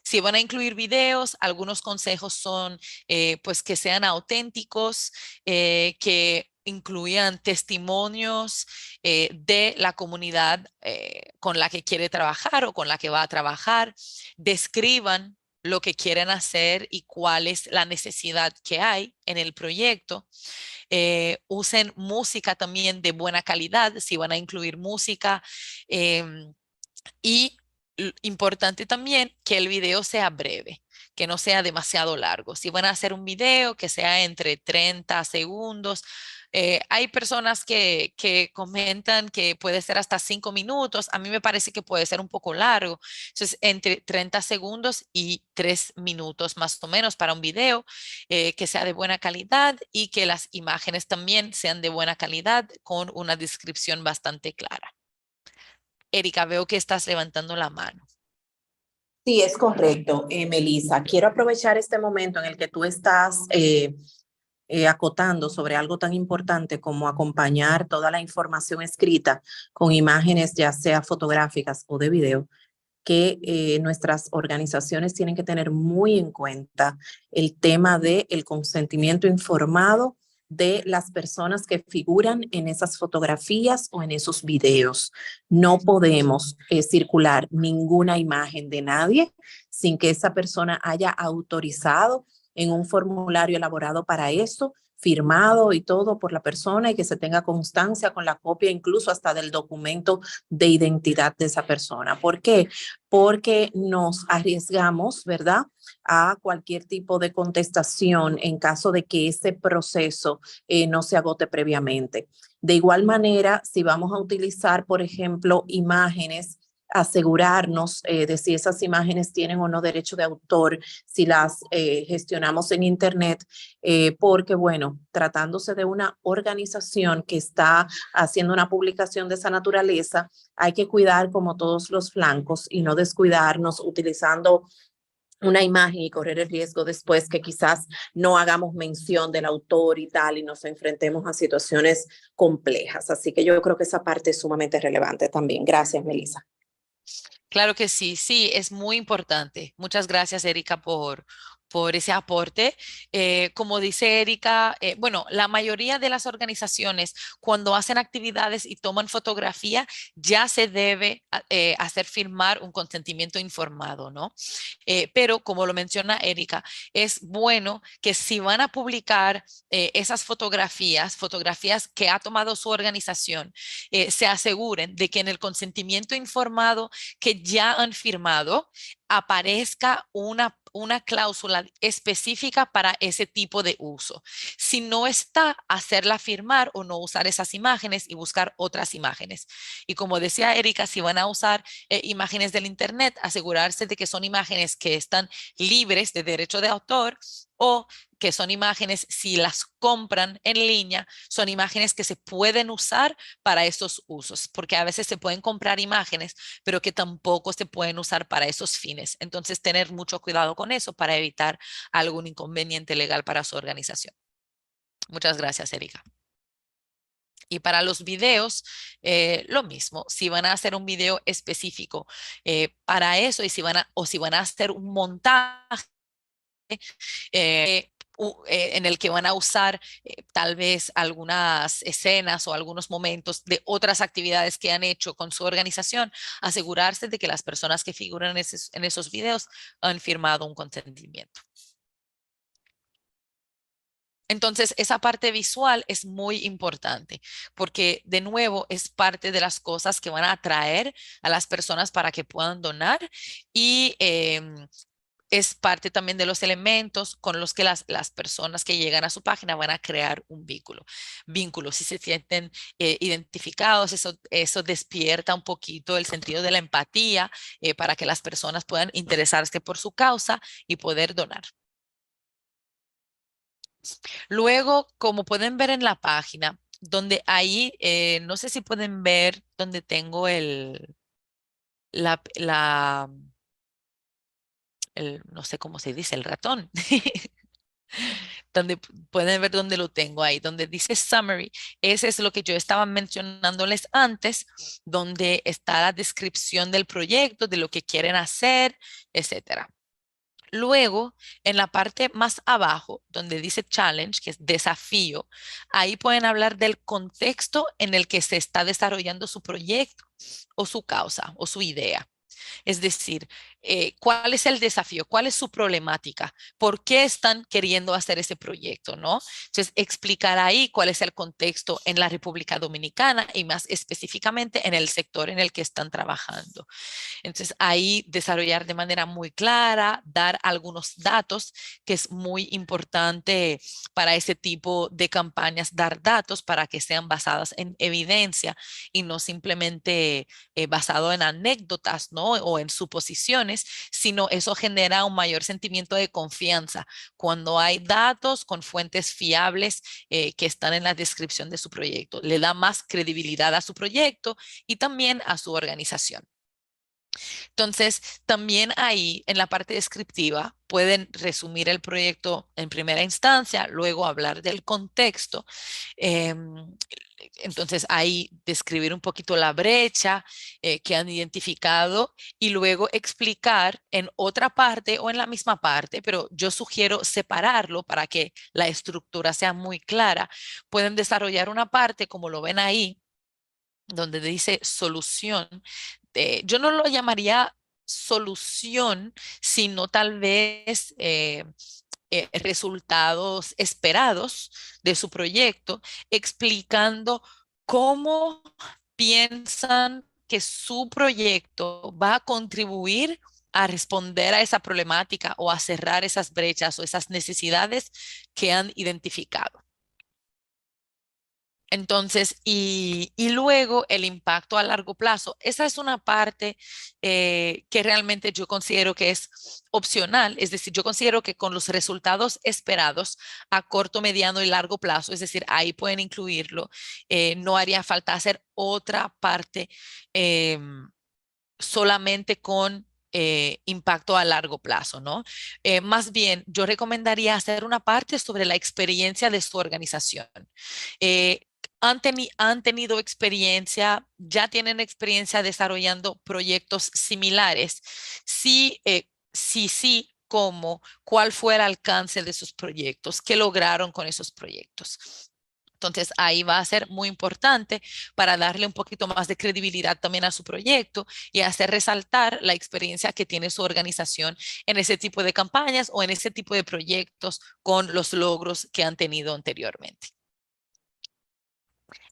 Si van a incluir videos, algunos consejos son pues que sean auténticos, que incluyan testimonios de la comunidad con la que quiere trabajar o con la que va a trabajar, describan lo que quieren hacer y cuál es la necesidad que hay en el proyecto. Usen música también de buena calidad, si van a incluir música. Y importante también que el video sea breve, que no sea demasiado largo. Si van a hacer un video, que sea entre 30 segundos. Hay personas que comentan que puede ser hasta 5 minutos. A mí me parece que puede ser un poco largo. Entonces, entre 30 segundos y 3 minutos más o menos para un video que sea de buena calidad y que las imágenes también sean de buena calidad con una descripción bastante clara. Erika, veo que estás levantando la mano. Sí, es correcto, Melissa. Quiero aprovechar este momento en el que tú estás acotando sobre algo tan importante como acompañar toda la información escrita con imágenes, ya sea fotográficas o de video, que nuestras organizaciones tienen que tener muy en cuenta el tema del consentimiento informado de las personas que figuran en esas fotografías o en esos videos. No podemos circular ninguna imagen de nadie sin que esa persona haya autorizado en un formulario elaborado para eso, firmado y todo por la persona y que se tenga constancia con la copia incluso hasta del documento de identidad de esa persona. ¿Por qué? Porque nos arriesgamos, ¿verdad?, a cualquier tipo de contestación en caso de que ese proceso no se agote previamente. De igual manera, si vamos a utilizar, por ejemplo, imágenes, asegurarnos de si esas imágenes tienen o no derecho de autor, si las gestionamos en Internet, porque, bueno, tratándose de una organización que está haciendo una publicación de esa naturaleza, hay que cuidar como todos los flancos y no descuidarnos utilizando una imagen y correr el riesgo después que quizás no hagamos mención del autor y tal y nos enfrentemos a situaciones complejas. Así que yo creo que esa parte es sumamente relevante también. Gracias, Melissa. Claro que sí, sí, es muy importante. Muchas gracias, Erika, por ese aporte. Como dice Erika, bueno, la mayoría de las organizaciones cuando hacen actividades y toman fotografía ya se debe hacer firmar un consentimiento informado, ¿no? Pero como lo menciona Erika, es bueno que si van a publicar esas fotografías que ha tomado su organización, se aseguren de que en el consentimiento informado que ya han firmado aparezca una una cláusula específica para ese tipo de uso. Si no está, hacerla firmar o no usar esas imágenes y buscar otras imágenes. Y como decía Erika, si van a usar imágenes del internet, asegurarse de que son imágenes que están libres de derecho de autor o que son imágenes, si las compran en línea, son imágenes que se pueden usar para esos usos, porque a veces se pueden comprar imágenes, pero que tampoco se pueden usar para esos fines. Entonces, tener mucho cuidado con eso para evitar algún inconveniente legal para su organización. Muchas gracias, Erika. Y para los videos, lo mismo. Si van a hacer un video específico para eso y si van a hacer un montaje en el que van a usar tal vez algunas escenas o algunos momentos de otras actividades que han hecho con su organización, asegurarse de que las personas que figuran en esos videos han firmado un consentimiento. Entonces, esa parte visual es muy importante porque, de nuevo, es parte de las cosas que van a atraer a las personas para que puedan donar y es parte también de los elementos con los que las personas que llegan a su página van a crear un vínculo. Si se sienten identificados, eso despierta un poquito el sentido de la empatía para que las personas puedan interesarse por su causa y poder donar. Luego, como pueden ver en la página, donde ahí, no sé si pueden ver donde tengo la, no sé cómo se dice, el ratón. Donde pueden ver dónde lo tengo ahí, donde dice summary. Ese es lo que yo estaba mencionándoles antes, donde está la descripción del proyecto, de lo que quieren hacer, etcétera. Luego, en la parte más abajo, donde dice challenge, que es desafío, ahí pueden hablar del contexto en el que se está desarrollando su proyecto o su causa o su idea. Es decir, ¿cuál es el desafío? ¿Cuál es su problemática? ¿Por qué están queriendo hacer ese proyecto? ¿No? Entonces, explicar ahí cuál es el contexto en la República Dominicana y más específicamente en el sector en el que están trabajando. Entonces, ahí desarrollar de manera muy clara, dar algunos datos, que es muy importante para ese tipo de campañas, dar datos para que sean basadas en evidencia y no simplemente basado en anécdotas, ¿no? O en suposiciones, sino eso genera un mayor sentimiento de confianza cuando hay datos con fuentes fiables que están en la descripción de su proyecto. Le da más credibilidad a su proyecto y también a su organización. Entonces, también ahí en la parte descriptiva pueden resumir el proyecto en primera instancia, luego hablar del contexto. Entonces, ahí describir un poquito la brecha que han identificado y luego explicar en otra parte o en la misma parte, pero yo sugiero separarlo para que la estructura sea muy clara. Pueden desarrollar una parte, como lo ven ahí, donde dice solución. Yo no lo llamaría solución, sino tal vez resultados esperados de su proyecto, explicando cómo piensan que su proyecto va a contribuir a responder a esa problemática o a cerrar esas brechas o esas necesidades que han identificado. Entonces, y luego el impacto a largo plazo. Esa es una parte que realmente yo considero que es opcional. Es decir, yo considero que con los resultados esperados a corto, mediano y largo plazo, es decir, ahí pueden incluirlo, no haría falta hacer otra parte solamente con impacto a largo plazo, ¿no? Más bien, yo recomendaría hacer una parte sobre la experiencia de su organización. Eh, han tenido experiencia, ya tienen experiencia desarrollando proyectos similares. Sí, sí, ¿cómo? ¿Cuál fue el alcance de sus proyectos? ¿Qué lograron con esos proyectos? Entonces, ahí va a ser muy importante para darle un poquito más de credibilidad también a su proyecto y hacer resaltar la experiencia que tiene su organización en ese tipo de campañas o en ese tipo de proyectos con los logros que han tenido anteriormente.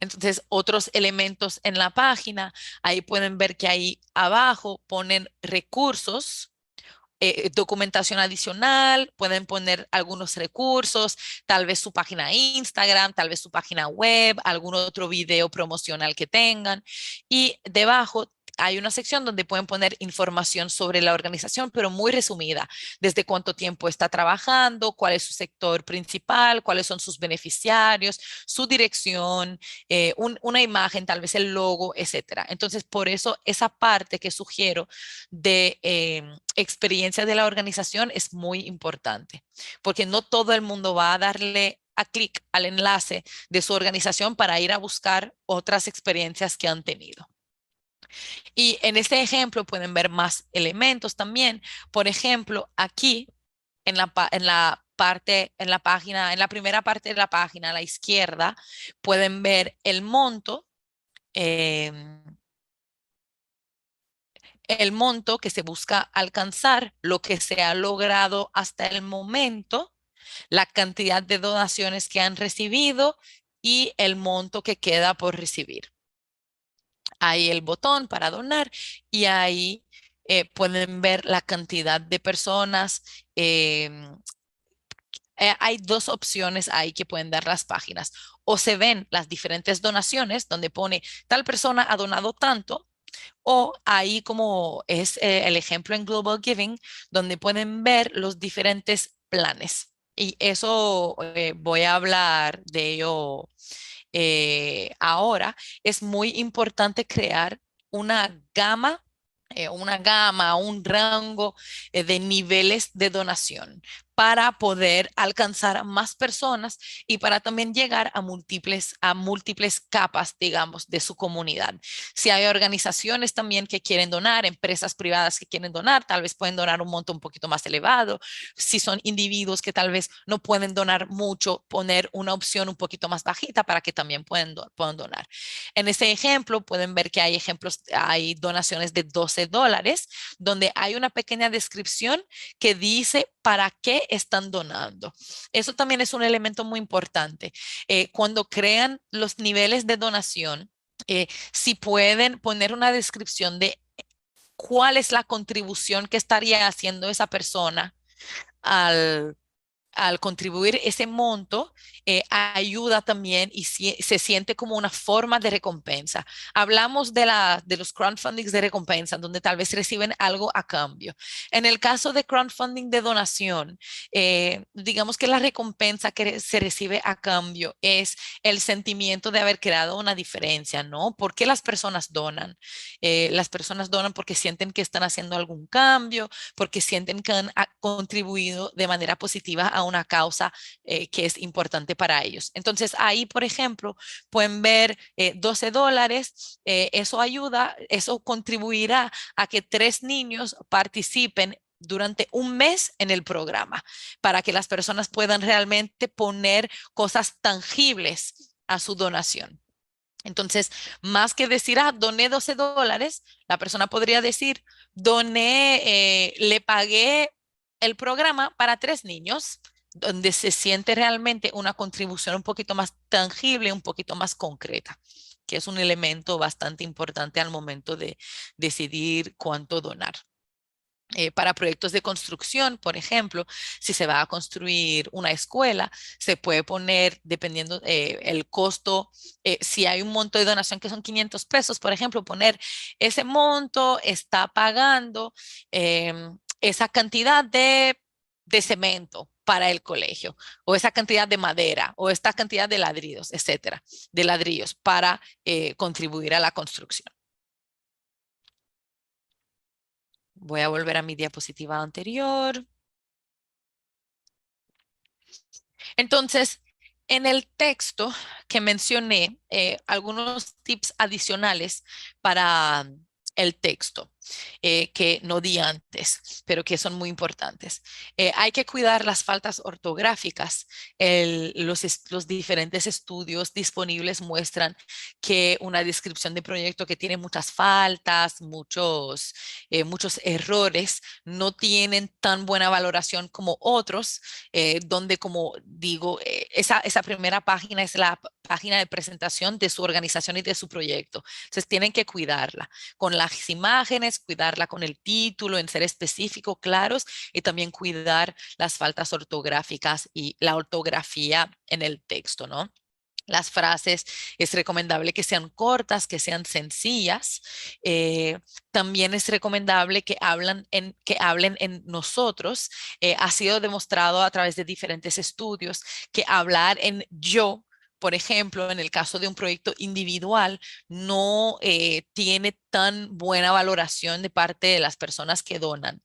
Entonces, otros elementos en la página, ahí pueden ver que ahí abajo ponen recursos documentación adicional, pueden poner algunos recursos, tal vez su página Instagram, tal vez su página web, algún otro video promocional que tengan. Y debajo hay una sección donde pueden poner información sobre la organización, pero muy resumida, desde cuánto tiempo está trabajando, cuál es su sector principal, cuáles son sus beneficiarios, su dirección, una imagen, tal vez el logo, etcétera. Entonces, por eso esa parte que sugiero de experiencia de la organización es muy importante, porque no todo el mundo va a darle a clic al enlace de su organización para ir a buscar otras experiencias que han tenido. Y en este ejemplo pueden ver más elementos también. Por ejemplo, aquí en la parte, en la página, en la primera parte de la página a la izquierda, pueden ver el monto que se busca alcanzar, lo que se ha logrado hasta el momento, la cantidad de donaciones que han recibido y el monto que queda por recibir. Hay el botón para donar y ahí pueden ver la cantidad de personas. Hay dos opciones ahí que pueden dar las páginas. O se ven las diferentes donaciones donde pone tal persona ha donado tanto, o ahí como es el ejemplo en Global Giving, donde pueden ver los diferentes planes. Y eso voy a hablar de ello ahora. Es muy importante crear una gama, un rango de niveles de donación para poder alcanzar a más personas y para también llegar a múltiples capas, digamos, de su comunidad. Si hay organizaciones también que quieren donar, empresas privadas que quieren donar, tal vez pueden donar un monto un poquito más elevado. Si son individuos que tal vez no pueden donar mucho, poner una opción un poquito más bajita para que también puedan donar. En este ejemplo pueden ver que hay donaciones de $12, donde hay una pequeña descripción que dice para qué están donando. Eso también es un elemento muy importante. Cuando crean los niveles de donación, si pueden poner una descripción de cuál es la contribución que estaría haciendo esa persona al contribuir ese monto, ayuda también y se siente como una forma de recompensa. Hablamos de los crowdfundings de recompensa, donde tal vez reciben algo a cambio. En el caso de crowdfunding de donación, digamos que la recompensa que se recibe a cambio es el sentimiento de haber creado una diferencia, ¿no? ¿Por qué las personas donan? Las personas donan porque sienten que están haciendo algún cambio, porque sienten que han contribuido de manera positiva a una causa que es importante para ellos. Entonces ahí, por ejemplo, pueden ver $12, eso contribuirá a que 3 niños participen durante un mes en el programa, para que las personas puedan realmente poner cosas tangibles a su donación. Entonces, más que decir, doné $12, la persona podría decir, le pagué el programa para 3 niños, donde se siente realmente una contribución un poquito más tangible, un poquito más concreta, que es un elemento bastante importante al momento de decidir cuánto donar. Para proyectos de construcción, por ejemplo, si se va a construir una escuela, se puede poner, dependiendo el costo, si hay un monto de donación que son $500, por ejemplo, poner ese monto está pagando esa cantidad de cemento para el colegio, o esa cantidad de madera, o esta cantidad de ladrillos, etcétera, de ladrillos para contribuir a la construcción. Voy a volver a mi diapositiva anterior. Entonces, en el texto que mencioné, algunos tips adicionales para el texto que no di antes, pero que son muy importantes. Hay que cuidar las faltas ortográficas. Los diferentes estudios disponibles muestran que una descripción de proyecto que tiene muchas faltas, muchos errores, no tienen tan buena valoración como otros, donde, como digo, esa primera página es la página de presentación de su organización y de su proyecto. Entonces tienen que cuidarla con las imágenes, es cuidarla con el título, en ser específico, claros, y también cuidar las faltas ortográficas y la ortografía en el texto, ¿no? Las frases es recomendable que sean cortas, que sean sencillas. También es recomendable que hablen en nosotros. Ha sido demostrado a través de diferentes estudios que hablar en yo, por ejemplo, en el caso de un proyecto individual, no tiene tan buena valoración de parte de las personas que donan,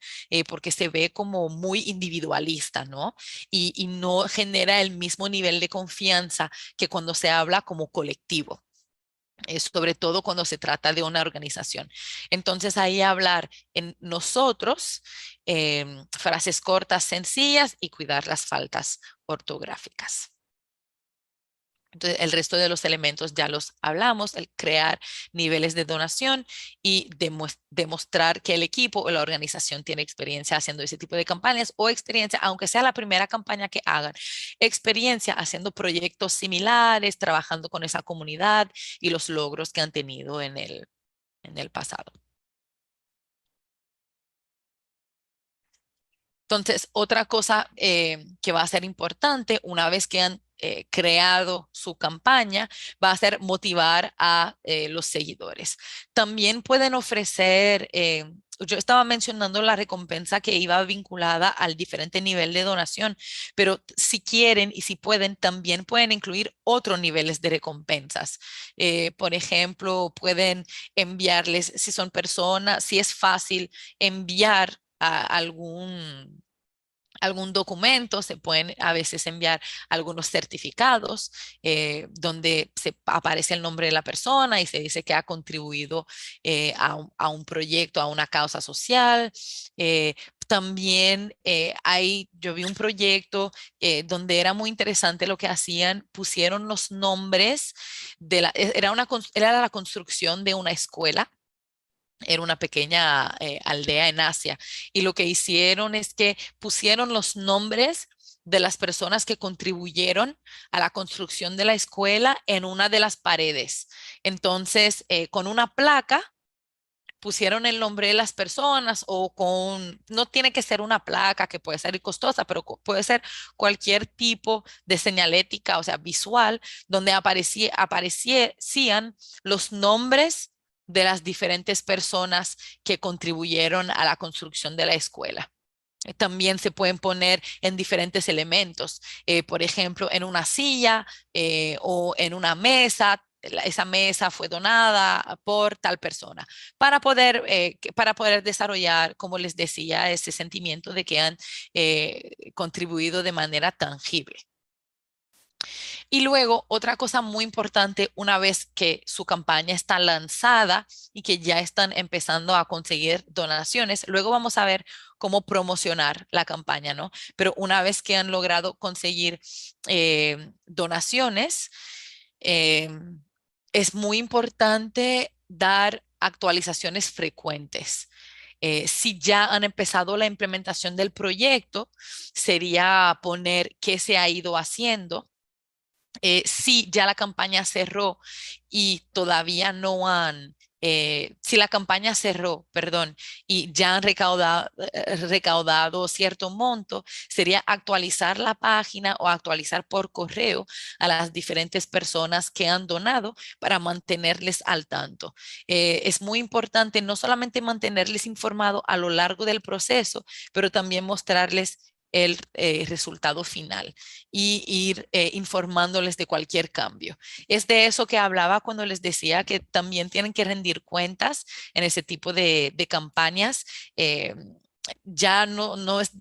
porque se ve como muy individualista, ¿no? Y no genera el mismo nivel de confianza que cuando se habla como colectivo. Sobre todo cuando se trata de una organización. Entonces ahí hablar en nosotros, frases cortas, sencillas y cuidar las faltas ortográficas. Entonces, el resto de los elementos ya los hablamos, el crear niveles de donación y demostrar que el equipo o la organización tiene experiencia haciendo ese tipo de campañas o experiencia, aunque sea la primera campaña que hagan, experiencia haciendo proyectos similares, trabajando con esa comunidad y los logros que han tenido en el pasado. Entonces, otra cosa que va a ser importante una vez que han creado su campaña, va a ser motivar a los seguidores. También pueden ofrecer, yo estaba mencionando la recompensa que iba vinculada al diferente nivel de donación, pero si quieren y si pueden, también pueden incluir otros niveles de recompensas. Por ejemplo, pueden enviarles, si son personas, si es fácil enviar a algún documento, se pueden a veces enviar algunos certificados donde aparece el nombre de la persona y se dice que ha contribuido a un proyecto, a una causa social. También yo vi un proyecto donde era muy interesante lo que hacían, pusieron los nombres era la construcción de una escuela. Era una pequeña aldea en Asia y lo que hicieron es que pusieron los nombres de las personas que contribuyeron a la construcción de la escuela en una de las paredes. Entonces, con una placa pusieron el nombre de las personas no tiene que ser una placa que puede ser costosa, pero puede ser cualquier tipo de señalética, o sea, visual, donde aparecían los nombres de las diferentes personas que contribuyeron a la construcción de la escuela. También se pueden poner en diferentes elementos, por ejemplo, en una silla o en una mesa. Esa mesa fue donada por tal persona para poder desarrollar, como les decía, ese sentimiento de que han contribuido de manera tangible. Y luego, otra cosa muy importante, una vez que su campaña está lanzada y que ya están empezando a conseguir donaciones, luego vamos a ver cómo promocionar la campaña, ¿no? Pero una vez que han logrado conseguir donaciones, es muy importante dar actualizaciones frecuentes. Si ya han empezado la implementación del proyecto, sería poner qué se ha ido haciendo. Si ya la campaña cerró y todavía no han, si la campaña cerró, perdón, y ya han recaudado cierto monto, sería actualizar la página o actualizar por correo a las diferentes personas que han donado para mantenerles al tanto. Es muy importante no solamente mantenerles informados a lo largo del proceso, pero también mostrarles el resultado final y ir informándoles de cualquier cambio. Es de eso que hablaba cuando les decía que también tienen que rendir cuentas en ese tipo de campañas. Ya no es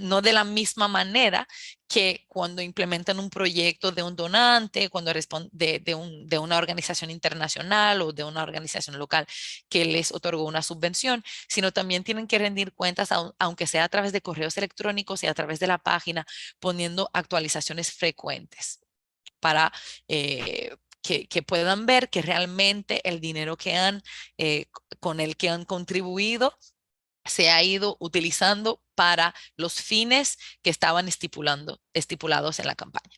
no de la misma manera que cuando implementan un proyecto de un donante, cuando de una organización internacional o de una organización local que les otorgó una subvención, sino también tienen que rendir cuentas, aunque sea a través de correos electrónicos y a través de la página, poniendo actualizaciones frecuentes para que puedan ver que realmente el dinero con el que han contribuido se ha ido utilizando para los fines que estaban estipulados en la campaña.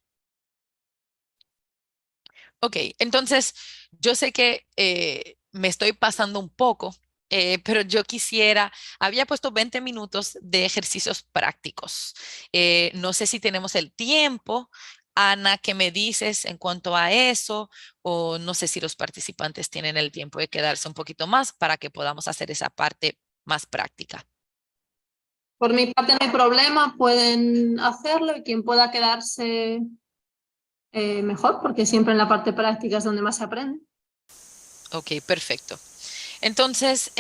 Ok, entonces yo sé que me estoy pasando un poco pero yo había puesto 20 minutos de ejercicios prácticos. No sé si tenemos el tiempo. Ana, ¿qué me dices en cuanto a eso? O no sé si los participantes tienen el tiempo de quedarse un poquito más para que podamos hacer esa parte más práctica. Por mi parte no hay problema, pueden hacerlo y quien pueda quedarse mejor, porque siempre en la parte práctica es donde más se aprende. Ok, perfecto. Entonces,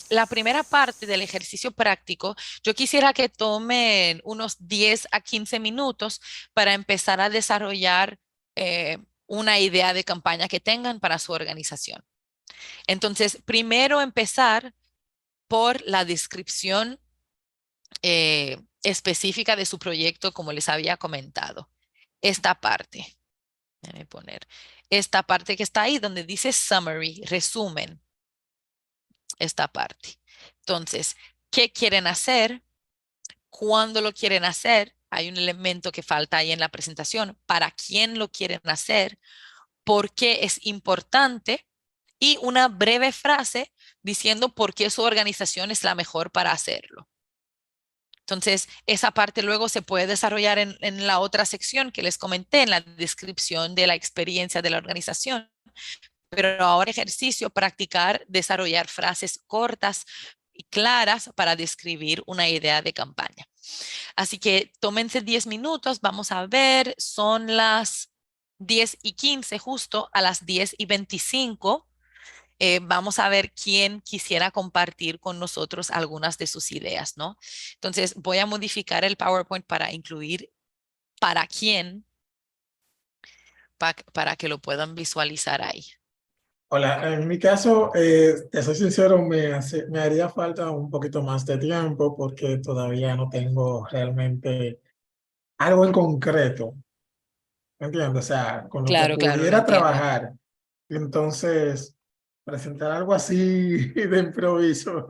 la primera parte del ejercicio práctico, yo quisiera que tomen unos 10 a 15 minutos para empezar a desarrollar una idea de campaña que tengan para su organización. Entonces, primero empezar por la descripción específica de su proyecto, como les había comentado. Esta parte, déjenme poner, esta parte que está ahí donde dice summary, resumen, esta parte. Entonces, ¿qué quieren hacer? ¿Cuándo lo quieren hacer? Hay un elemento que falta ahí en la presentación. ¿Para quién lo quieren hacer? ¿Por qué es importante? Y una breve frase diciendo por qué su organización es la mejor para hacerlo. Entonces, esa parte luego se puede desarrollar en la otra sección que les comenté, en la descripción de la experiencia de la organización. Pero ahora ejercicio, practicar, desarrollar frases cortas y claras para describir una idea de campaña. Así que tómense 10 minutos, vamos a ver, son las 10:15, justo a las 10:25. Vamos a ver quién quisiera compartir con nosotros algunas de sus ideas, ¿no? Entonces voy a modificar el PowerPoint para incluir para quién, para que lo puedan visualizar ahí. Hola, en mi caso, te soy sincero, me haría falta un poquito más de tiempo porque todavía no tengo realmente algo en concreto, ¿me entiendes? O sea, con lo que Claro, claro, lo pudiera entiendo. trabajar. Entonces, presentar algo así de improviso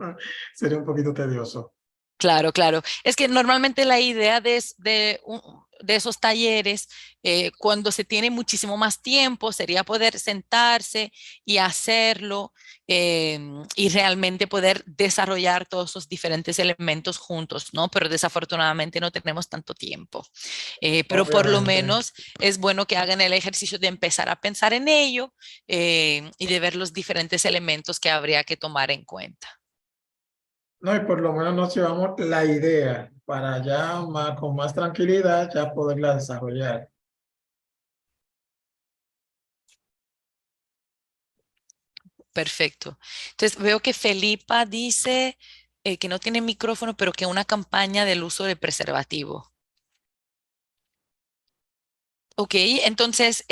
sería un poquito tedioso. Claro, claro. Es que normalmente la idea de esos talleres, cuando se tiene muchísimo más tiempo, sería poder sentarse y hacerlo y realmente poder desarrollar todos esos diferentes elementos juntos, ¿no? Pero desafortunadamente no tenemos tanto tiempo. Pero por lo Obviamente. menos es bueno que hagan el ejercicio de empezar a pensar en ello y de ver los diferentes elementos que habría que tomar en cuenta. No, y por lo menos nos llevamos la idea para ya con más tranquilidad ya poderla desarrollar. Perfecto. Entonces veo que Felipa dice que no tiene micrófono, pero que una campaña del uso de preservativo. Ok, entonces,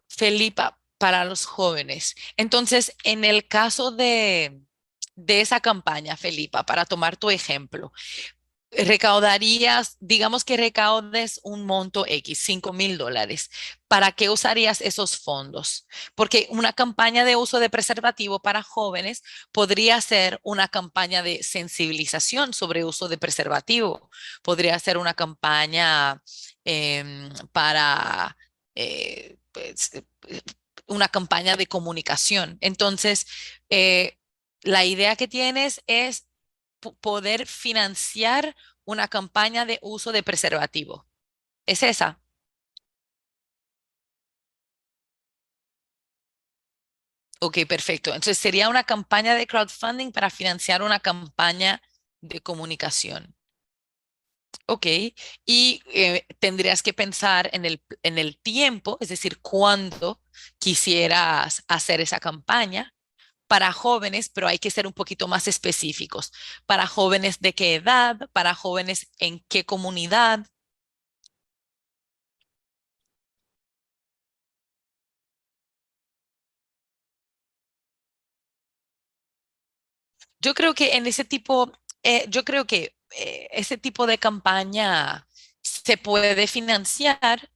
Felipa, para los jóvenes. Entonces, en el caso de esa campaña, Felipa, para tomar tu ejemplo, recaudarías, digamos que recaudes un monto X, $5,000. ¿Para qué usarías esos fondos? Porque una campaña de uso de preservativo para jóvenes podría ser una campaña de sensibilización sobre uso de preservativo. Podría ser una campaña para una campaña de comunicación. Entonces, la idea que tienes es poder financiar una campaña de uso de preservativo. ¿Es esa? Ok, perfecto. Entonces sería una campaña de crowdfunding para financiar una campaña de comunicación. Ok, y tendrías que pensar en el tiempo, es decir, cuándo quisieras hacer esa campaña para jóvenes, pero hay que ser un poquito más específicos. ¿Para jóvenes de qué edad? ¿Para jóvenes en qué comunidad? Yo creo que en ese tipo, yo creo que ese tipo de campaña se puede financiar,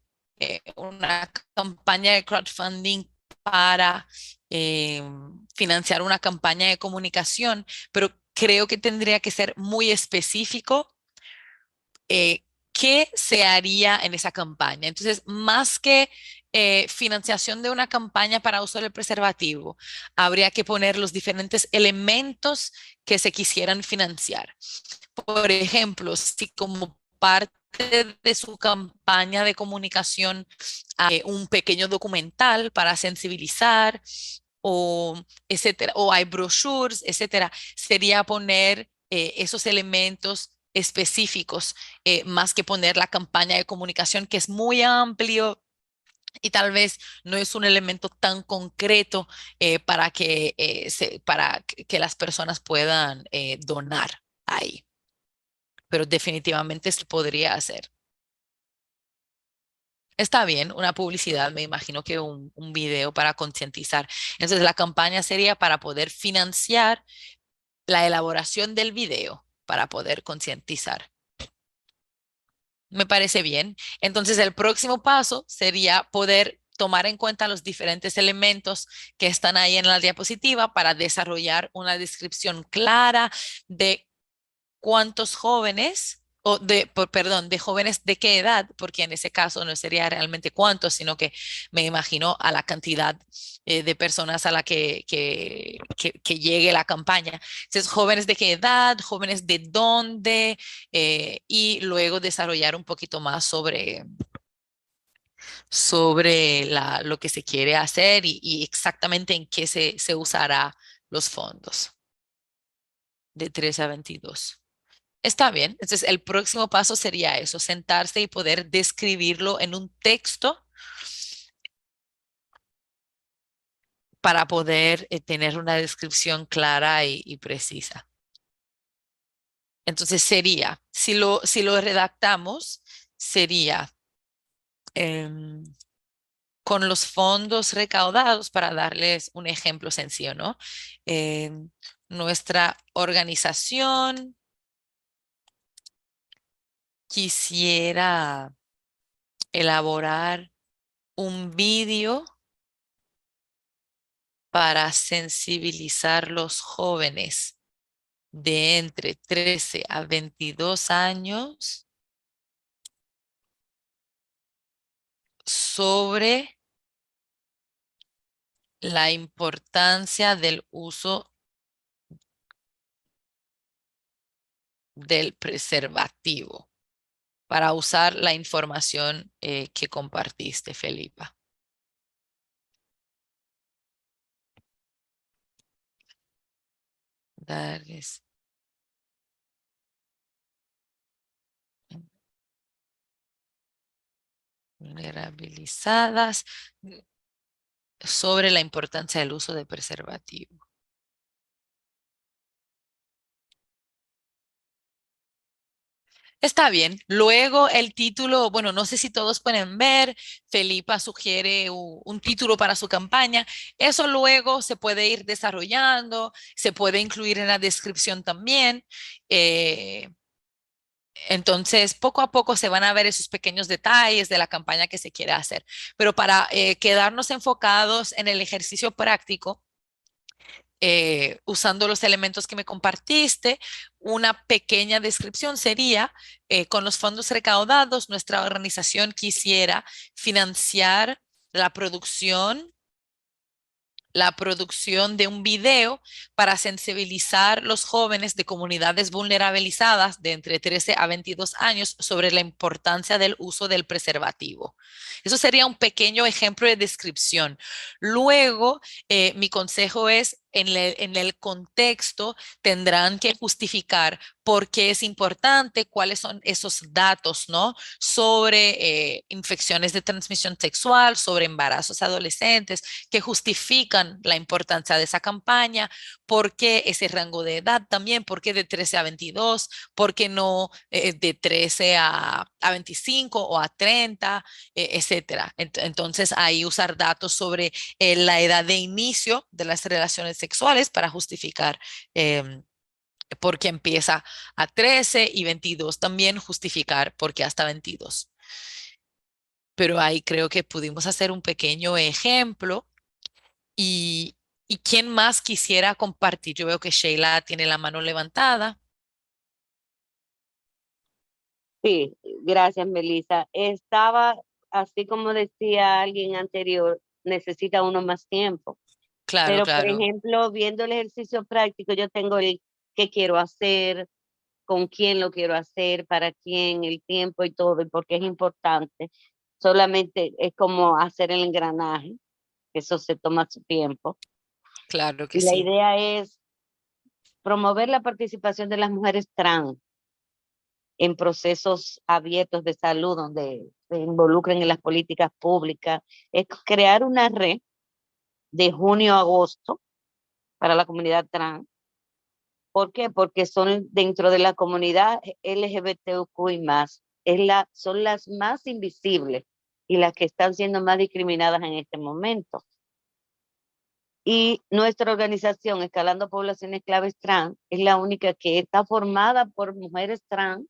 una campaña de crowdfunding para eh, financiar una campaña de comunicación, pero creo que tendría que ser muy específico qué se haría en esa campaña. Entonces, más que financiación de una campaña para uso del preservativo, habría que poner los diferentes elementos que se quisieran financiar. Por ejemplo, si como parte de su campaña de comunicación hay un pequeño documental para sensibilizar o etcétera, o hay brochures, etcétera, sería poner esos elementos específicos, más que poner la campaña de comunicación, que es muy amplio y tal vez no es un elemento tan concreto para que las personas puedan donar ahí. Pero definitivamente se podría hacer. Está bien, una publicidad, me imagino que un video para concientizar. Entonces, la campaña sería para poder financiar la elaboración del video, para poder concientizar. Me parece bien. Entonces, el próximo paso sería poder tomar en cuenta los diferentes elementos que están ahí en la diapositiva para desarrollar una descripción clara de cuántos jóvenes, perdón, de jóvenes de qué edad, porque en ese caso no sería realmente cuántos, sino que me imagino a la cantidad de personas a la que llegue la campaña. Entonces, jóvenes de qué edad, jóvenes de dónde, y luego desarrollar un poquito más sobre lo que se quiere hacer y exactamente en qué se usará los fondos de 13 a 22. Está bien. Entonces, el próximo paso sería eso, sentarse y poder describirlo en un texto para poder tener una descripción clara y precisa. Entonces, sería, si lo redactamos, sería em, con los fondos recaudados, para darles un ejemplo sencillo, ¿no? Nuestra organización quisiera elaborar un vídeo para sensibilizar los jóvenes de entre 13 a 22 años sobre la importancia del uso del preservativo, para usar la información que compartiste, Felipa. Darles vulnerabilizadas sobre la importancia del uso de preservativo. Está bien. Luego el título, bueno, no sé si todos pueden ver, Felipa sugiere un título para su campaña. Eso luego se puede ir desarrollando, se puede incluir en la descripción también. Entonces, poco a poco se van a ver esos pequeños detalles de la campaña que se quiere hacer. Pero para quedarnos enfocados en el ejercicio práctico, usando los elementos que me compartiste, una pequeña descripción sería, con los fondos recaudados, nuestra organización quisiera financiar la producción de un video para sensibilizar los jóvenes de comunidades vulnerabilizadas de entre 13 a 22 años sobre la importancia del uso del preservativo. Eso sería un pequeño ejemplo de descripción. Luego, mi consejo es, en el contexto tendrán que justificar por qué es importante, cuáles son esos datos, ¿no? Sobre infecciones de transmisión sexual, sobre embarazos adolescentes, que justifican la importancia de esa campaña, por qué ese rango de edad también, por qué de 13 a 22, por qué no de 13 a 25 o a 30, etcétera. Entonces, ahí usar datos sobre la edad de inicio de las relaciones sexuales para justificar por qué empieza a 13 y 22, también justificar por qué hasta 22. Pero ahí creo que pudimos hacer un pequeño ejemplo. ¿Y quién más quisiera compartir? Yo veo que Sheila tiene la mano levantada. Sí, gracias, Melissa. Estaba así como decía alguien anterior, necesita uno más tiempo. Claro, Pero, por claro. ejemplo, viendo el ejercicio práctico, yo tengo el qué quiero hacer, con quién lo quiero hacer, para quién, el tiempo y todo, y por qué es importante. Solamente es como hacer el engranaje, que eso se toma su tiempo. Claro que Y la sí. idea es promover la participación de las mujeres trans en procesos abiertos de salud donde se involucren en las políticas públicas, es crear una red de junio a agosto para la comunidad trans. ¿Por qué? Porque son dentro de la comunidad LGBTQ y más, son las más invisibles y las que están siendo más discriminadas en este momento. Y nuestra organización, Escalando Poblaciones Claves Trans, es la única que está formada por mujeres trans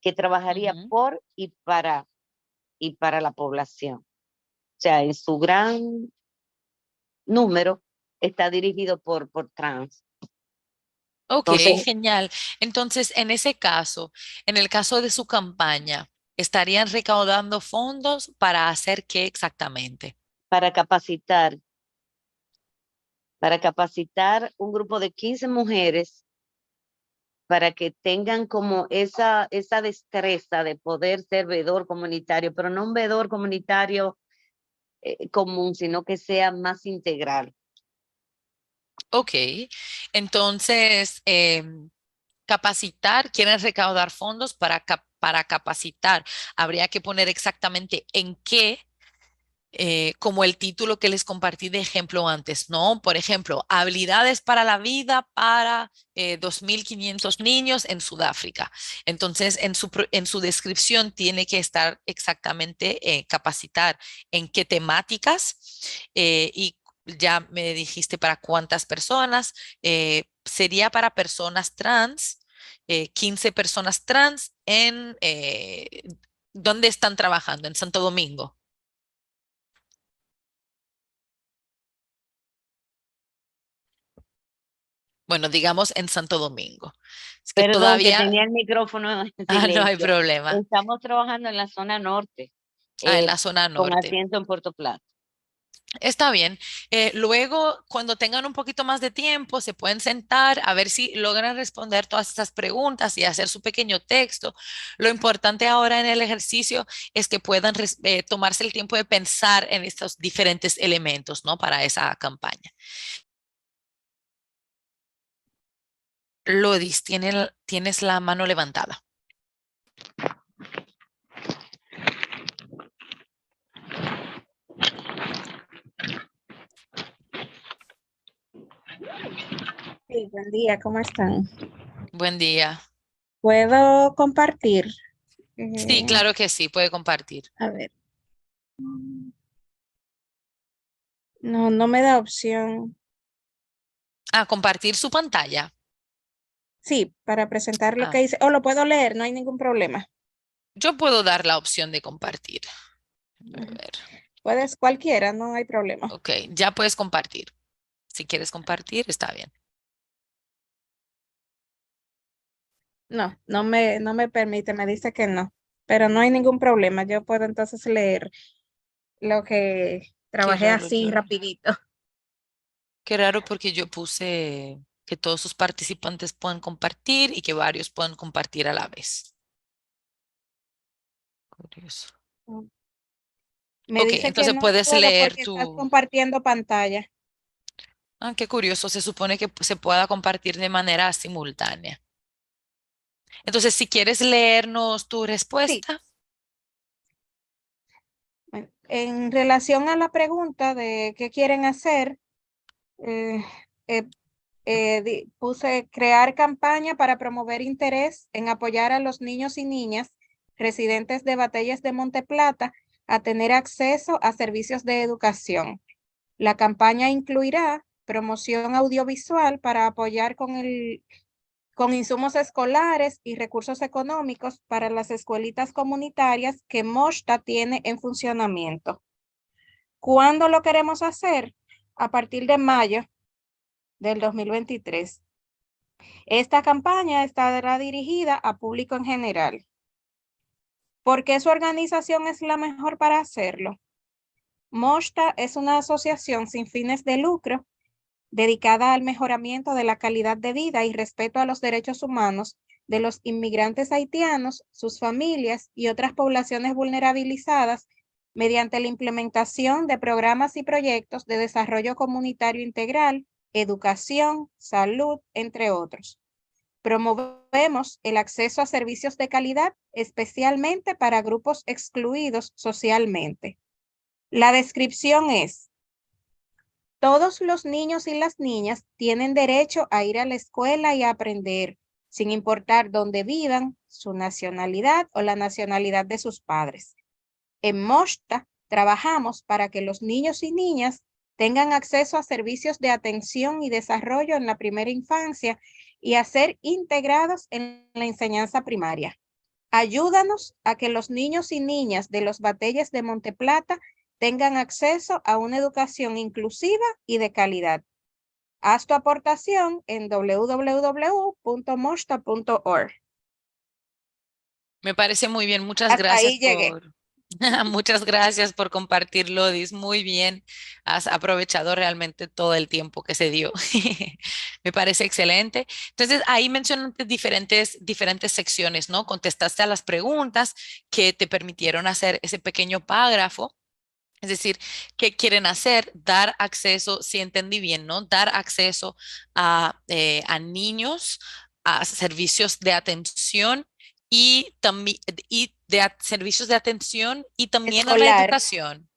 que trabajaría Ujú. por y para la población. O sea, en su gran número está dirigido por trans. Ok, Entonces, genial. Entonces, en ese caso, en el caso de su campaña, ¿estarían recaudando fondos para hacer qué exactamente? para capacitar un grupo de 15 mujeres para que tengan como esa destreza de poder ser veedor comunitario, pero no un veedor comunitario común, sino que sea más integral. Ok, entonces, capacitar, quieren recaudar fondos para capacitar. Habría que poner exactamente en qué, como el título que les compartí de ejemplo antes, ¿no? Por ejemplo, habilidades para la vida para 2.500 niños en Sudáfrica. Entonces, en su descripción tiene que estar exactamente capacitar en qué temáticas y ya me dijiste para cuántas personas. Sería para personas trans, 15 personas trans en... ¿dónde están trabajando? En Santo Domingo. Bueno, digamos en Santo Domingo. Es que Perdón, que todavía, tenía el micrófono en no hay silencio. problema. Estamos trabajando en la zona norte, En la zona con norte. asiento en Puerto Plata. Está bien. Luego, cuando tengan un poquito más de tiempo, se pueden sentar a ver si logran responder todas estas preguntas y hacer su pequeño texto. Lo importante ahora en el ejercicio es que puedan tomarse el tiempo de pensar en estos diferentes elementos, ¿no? Para esa campaña. Lodis, tienes la mano levantada. Sí, buen día, ¿cómo están? Buen día. ¿Puedo compartir? Sí, Eh, claro que sí, puede compartir. a ver. No, no me da opción. Compartir su pantalla. Sí, para presentar lo Ah, que hice. O lo puedo leer, no hay ningún problema. yo puedo dar la opción de compartir. A Ujú. ver, Puedes cualquiera, no hay problema. ok, ya puedes compartir. Si quieres compartir, está bien. No, no me permite, me dice que no. Pero no hay ningún problema. Yo puedo entonces leer lo que Qué trabajé raro, así rapidito. qué raro porque yo puse que todos sus participantes puedan compartir y que varios puedan compartir a la vez. Curioso. Me Ok, dice que entonces no puedes puedo leer porque estás tu... compartiendo pantalla. Qué curioso, se supone que se pueda compartir de manera simultánea. Entonces, si quieres leernos tu Sí. respuesta. Bueno, en relación a la pregunta de qué quieren hacer, eh, eh, puse crear campaña para promover interés en apoyar a los niños y niñas residentes de Batallas de Monteplata a tener acceso a servicios de educación. La campaña incluirá promoción audiovisual para apoyar con insumos escolares y recursos económicos para las escuelitas comunitarias que MOSTA tiene en funcionamiento. ¿Cuándo lo queremos hacer? A partir de mayo del 2023. Esta campaña estará dirigida a público en general. ¿Por qué su organización es la mejor para hacerlo? MOSTA es una asociación sin fines de lucro dedicada al mejoramiento de la calidad de vida y respeto a los derechos humanos de los inmigrantes haitianos, sus familias y otras poblaciones vulnerabilizadas mediante la implementación de programas y proyectos de desarrollo comunitario integral, educación, salud, entre otros. Promovemos el acceso a servicios de calidad, especialmente para grupos excluidos socialmente. La descripción es: todos los niños y las niñas tienen derecho a ir a la escuela y a aprender, sin importar dónde vivan, su nacionalidad o la nacionalidad de sus padres. En MOSTA trabajamos para que los niños y niñas tengan acceso a servicios de atención y desarrollo en la primera infancia y a ser integrados en la enseñanza primaria. Ayúdanos a que los niños y niñas de los Bateyes de Monteplata tengan acceso a una educación inclusiva y de calidad. Haz tu aportación en www.mosta.org. Me parece muy bien. Muchas Hasta gracias ahí llegué. muchas gracias por compartirlo, Dis. Muy bien. Has aprovechado realmente todo el tiempo que se dio. Me parece excelente. Entonces, ahí mencionaste diferentes secciones, ¿no? Contestaste a las preguntas que te permitieron hacer ese pequeño párrafo. Es decir, ¿qué quieren hacer? Dar acceso, si entendí bien, ¿no? Dar acceso a niños, a servicios de atención y también servicios de atención y también a la Escolar. educación.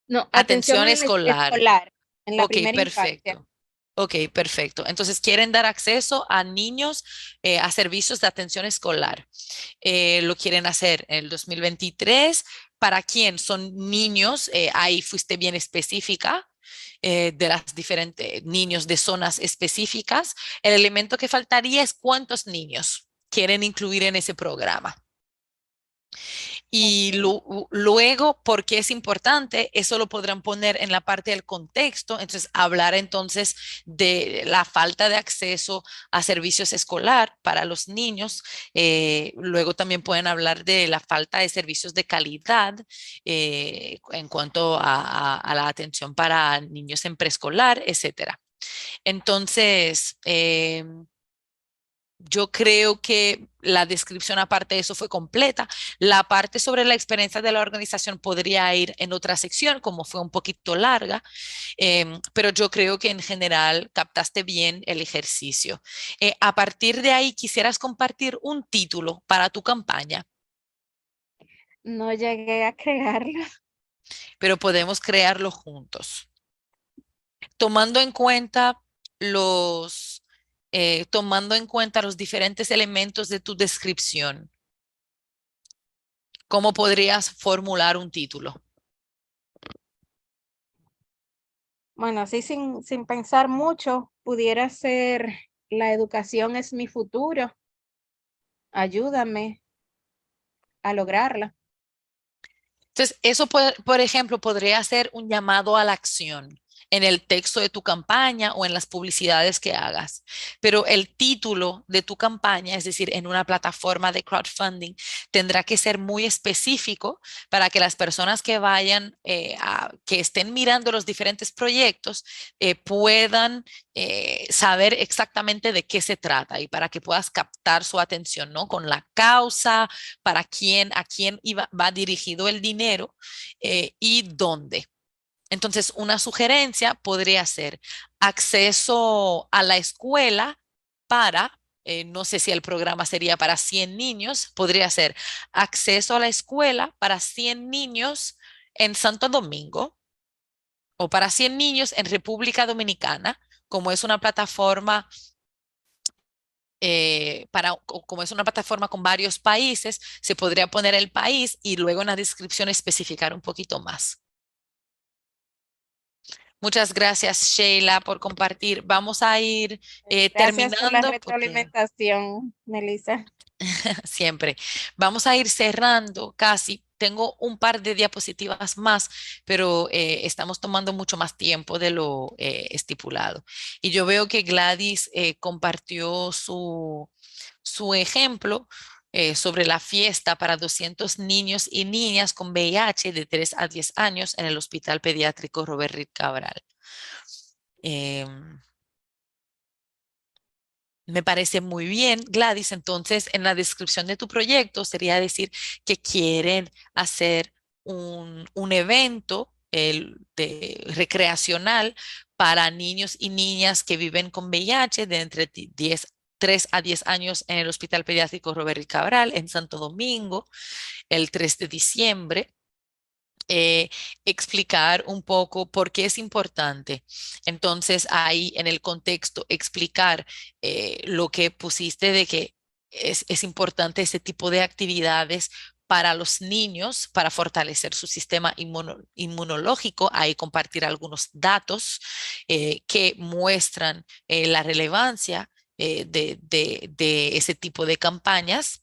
No, Atención atención escolar. escolar en la Ok, primera infancia. perfecto. Ok, perfecto. Entonces, quieren dar acceso a niños a servicios de atención escolar. Lo quieren hacer en el 2023. ¿Para quién? Son niños, ahí fuiste bien específica, de las diferentes niños de zonas específicas. El elemento que faltaría es cuántos niños quieren incluir en ese programa. Y luego, ¿por qué es importante? Eso lo podrán poner en la parte del contexto. Entonces, hablar entonces de la falta de acceso a servicios escolar para los niños. Luego también pueden hablar de la falta de servicios de calidad en cuanto a la atención para niños en preescolar, etcétera. Entonces, yo creo que la descripción aparte de eso fue completa. La parte sobre la experiencia de la organización podría ir en otra sección, como fue un poquito larga, pero yo creo que en general captaste bien el ejercicio. A partir de ahí, quisieras compartir un título para tu campaña, No llegué a crearlo. pero podemos crearlo juntos. Tomando en cuenta tomando en cuenta los diferentes elementos de tu descripción. ¿Cómo podrías formular un título? Bueno, así sin pensar mucho, pudiera ser: la educación es mi futuro. Ayúdame a lograrla. Entonces, eso, por ejemplo, podría ser un llamado a la acción en el texto de tu campaña o en las publicidades que hagas. Pero el título de tu campaña, es decir, en una plataforma de crowdfunding, tendrá que ser muy específico para que las personas que vayan, que estén mirando los diferentes proyectos, puedan saber exactamente de qué se trata y para que puedas captar su atención, ¿no? Con la causa, a quién va dirigido el dinero y dónde. Entonces, una sugerencia podría ser acceso a la escuela para, no sé si el programa sería para 100 niños, podría ser acceso a la escuela para 100 niños en Santo Domingo o para 100 niños en República Dominicana, como es una plataforma como es una plataforma con varios países, se podría poner el país y luego en la descripción especificar un poquito más. Muchas gracias, Sheila, por compartir. Vamos a ir Gracias por la terminando porque retroalimentación, Melissa. siempre vamos a ir cerrando casi. Tengo un par de diapositivas más, pero estamos tomando mucho más tiempo de lo estipulado. Y yo veo que Gladys compartió su ejemplo. sobre la fiesta para 200 niños y niñas con VIH de 3 a 10 años en el Hospital Pediátrico Robert Reed Cabral. Me parece muy bien, Gladys. Entonces, en la descripción de tu proyecto sería decir que quieren hacer un evento recreacional para niños y niñas que viven con VIH de entre 3 a 10 años en el Hospital Pediátrico Robert Reed Cabral en Santo Domingo, el 3 de diciembre. Explicar un poco por qué es importante. Entonces, ahí en el contexto, explicar lo que pusiste de que es importante ese tipo de actividades para los niños, para fortalecer su sistema inmunológico. Ahí compartir algunos datos que muestran la relevancia de ese tipo de campañas,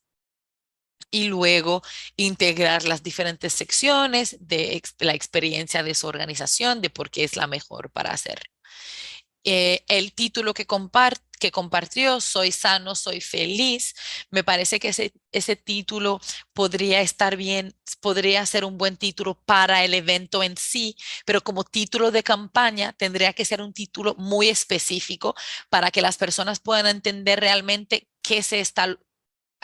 y luego integrar las diferentes secciones de la experiencia de su organización, de por qué es la mejor para hacer. El título que compartió, Soy sano, soy feliz, me parece que ese título podría estar bien, podría ser un buen título para el evento en sí, pero como título de campaña tendría que ser un título muy específico para que las personas puedan entender realmente qué se está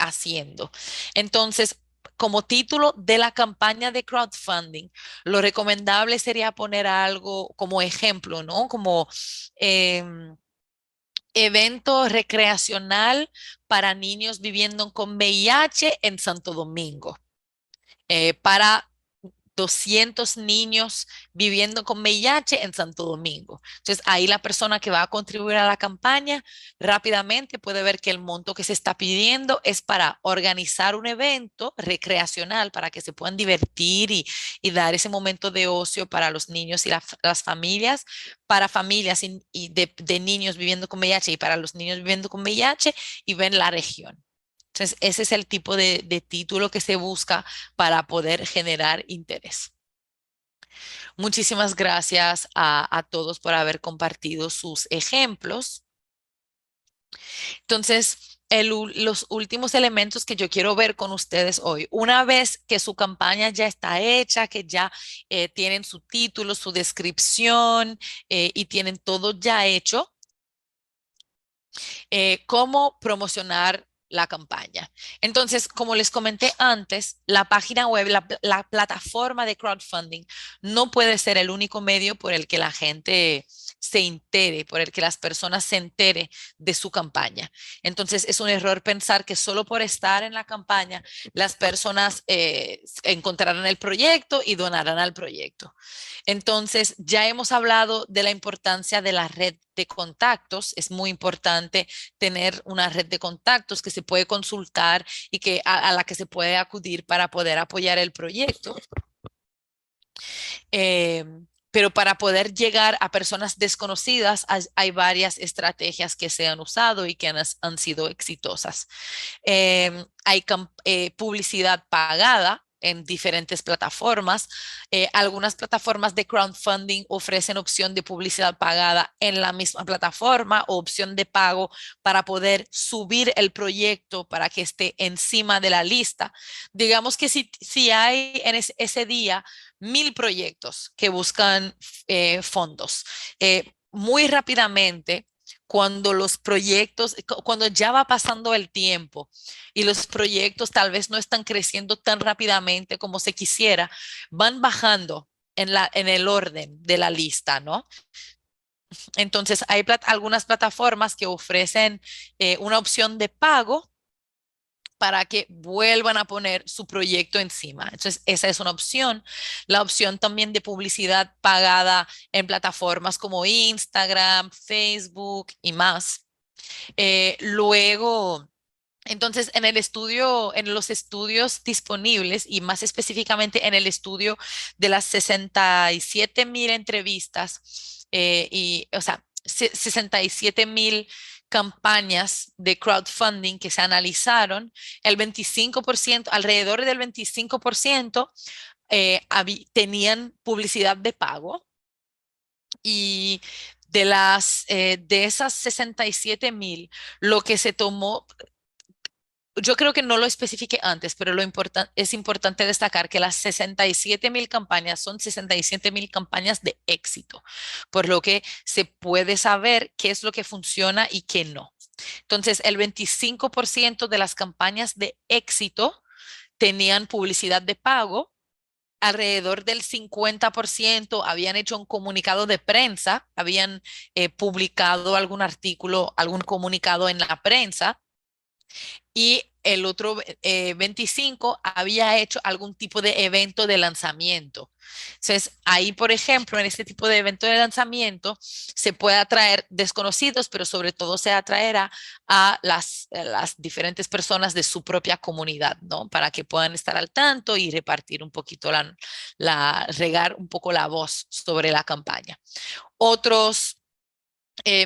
haciendo. Entonces, como título de la campaña de crowdfunding, lo recomendable sería poner algo como ejemplo, ¿no? Como evento recreacional para niños viviendo con VIH en Santo Domingo, para 200 niños viviendo con VIH en Santo Domingo. Entonces, ahí la persona que va a contribuir a la campaña rápidamente puede ver que el monto que se está pidiendo es para organizar un evento recreacional para que se puedan divertir y dar ese momento de ocio para los niños y las familias, para familias y de niños viviendo con VIH y para los niños viviendo con VIH, y ven la región. Entonces, ese es el tipo de título que se busca para poder generar interés. Muchísimas gracias a todos por haber compartido sus ejemplos. Entonces, los últimos elementos que yo quiero ver con ustedes hoy, una vez que su campaña ya está hecha, que ya tienen su título, su descripción y tienen todo ya hecho, cómo promocionar la campaña. Entonces, como les comenté antes, la página web, la plataforma de crowdfunding no puede ser el único medio por el que la gente se entere, por el que las personas se entere de su campaña. Entonces, es un error pensar que solo por estar en la campaña las personas encontrarán el proyecto y donarán al proyecto. Entonces, ya hemos hablado de la importancia de la red de contactos. Es muy importante tener una red de contactos que se puede consultar y a la que se puede acudir para poder apoyar el proyecto. Pero para poder llegar a personas desconocidas hay varias estrategias que se han usado y que han sido exitosas. Hay publicidad pagada en diferentes plataformas. Algunas plataformas de crowdfunding ofrecen opción de publicidad pagada en la misma plataforma o opción de pago para poder subir el proyecto para que esté encima de la lista. Digamos que si hay en ese día 1000 proyectos que buscan fondos, muy rápidamente, cuando los proyectos, cuando ya va pasando el tiempo y los proyectos tal vez no están creciendo tan rápidamente como se quisiera, van bajando en el orden de la lista, ¿no? Entonces, hay algunas plataformas que ofrecen una opción de pago para que vuelvan a poner su proyecto encima. Entonces, esa es una opción. La opción también de publicidad pagada en plataformas como Instagram, Facebook y más. Luego, entonces, en los estudios disponibles y más específicamente en el estudio de las 67,000 entrevistas o sea, 67,000 campañas de crowdfunding que se analizaron, el 25%, alrededor del 25% tenían publicidad de pago, y de esas 67,000, lo que se tomó yo creo que no lo especifique antes, pero es importante destacar que las 67,000 campañas son 67,000 campañas de éxito, por lo que se puede saber qué es lo que funciona y qué no. Entonces, el 25% de las campañas de éxito tenían publicidad de pago. Alrededor del 50% habían hecho un comunicado de prensa, habían publicado algún artículo, algún comunicado en la prensa, y el otro 25 había hecho algún tipo de evento de lanzamiento. Entonces, ahí, por ejemplo, en este tipo de evento de lanzamiento, se puede atraer desconocidos, pero sobre todo se atraerá a las diferentes personas de su propia comunidad, ¿no? Para que puedan estar al tanto y repartir un poquito regar un poco la voz sobre la campaña. Otros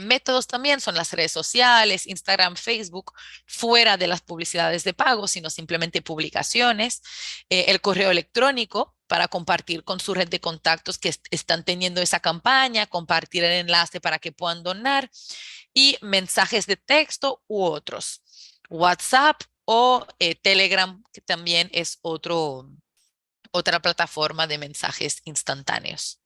métodos también son las redes sociales, Instagram, Facebook, fuera de las publicidades de pago, sino simplemente publicaciones, el correo electrónico para compartir con su red de contactos que están teniendo esa campaña, compartir el enlace para que puedan donar, y mensajes de texto u otros, WhatsApp o Telegram, que también es otra plataforma de mensajes instantáneos.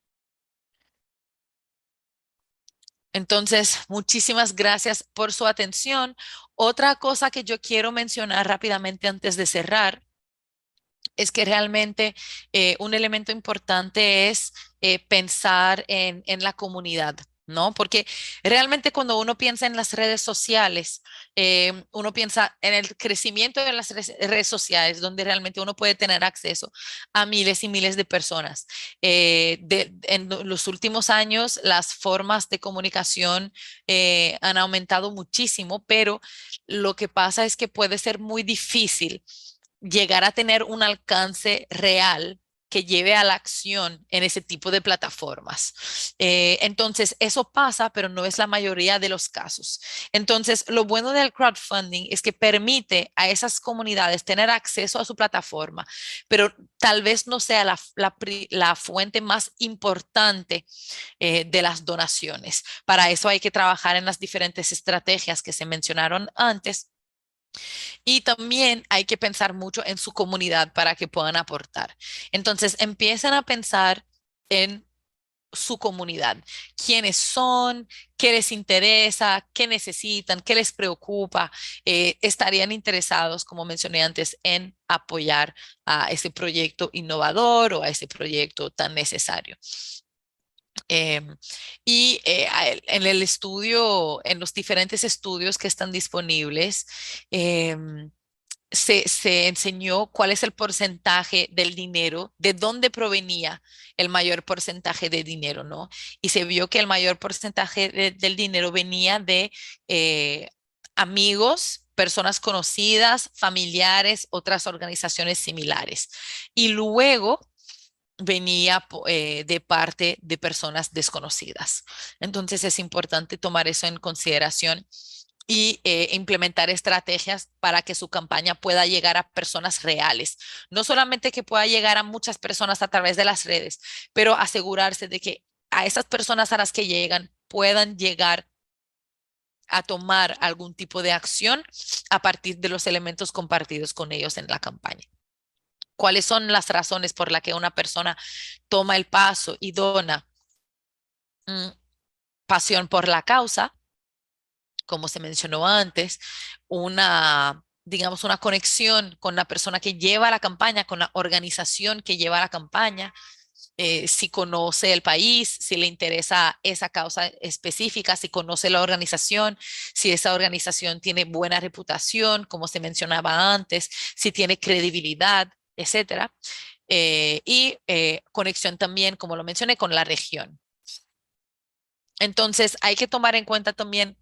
Entonces, muchísimas gracias por su atención. Otra cosa que yo quiero mencionar rápidamente antes de cerrar es que realmente un elemento importante es pensar en la comunidad, ¿no? Porque realmente cuando uno piensa en las redes sociales, uno piensa en el crecimiento de las redes sociales, donde realmente uno puede tener acceso a miles y miles de personas. En los últimos años, las formas de comunicación han aumentado muchísimo, pero lo que pasa es que puede ser muy difícil llegar a tener un alcance real que lleve a la acción en ese tipo de plataformas. Entonces, eso pasa, pero no es la mayoría de los casos. Entonces, lo bueno del crowdfunding es que permite a esas comunidades tener acceso a su plataforma, pero tal vez no sea la fuente más importante de las donaciones. Para eso hay que trabajar en las diferentes estrategias que se mencionaron antes. Y también hay que pensar mucho en su comunidad para que puedan aportar. Entonces, empiezan a pensar en su comunidad, quiénes son, qué les interesa, qué necesitan, qué les preocupa. Estarían interesados, como mencioné antes, en apoyar a ese proyecto innovador o a ese proyecto tan necesario. En el estudio, en los diferentes estudios que están disponibles, se enseñó cuál es el porcentaje del dinero, de dónde provenía el mayor porcentaje de dinero, ¿no? Y se vio que el mayor porcentaje del dinero venía de amigos, personas conocidas, familiares, otras organizaciones similares. Y luego venía de parte de personas desconocidas. Entonces es importante tomar eso en consideración y implementar estrategias para que su campaña pueda llegar a personas reales. No solamente que pueda llegar a muchas personas a través de las redes, pero asegurarse de que a esas personas a las que llegan puedan llegar a tomar algún tipo de acción a partir de los elementos compartidos con ellos en la campaña. ¿Cuáles son las razones por las que una persona toma el paso y dona? Pasión por la causa, como se mencionó antes, digamos, una conexión con la persona que lleva la campaña, con la organización que lleva la campaña, si conoce el país, si le interesa esa causa específica, si conoce la organización, si esa organización tiene buena reputación, como se mencionaba antes, si tiene credibilidad, etcétera. Y conexión también, como lo mencioné, con la región. Entonces, hay que tomar en cuenta también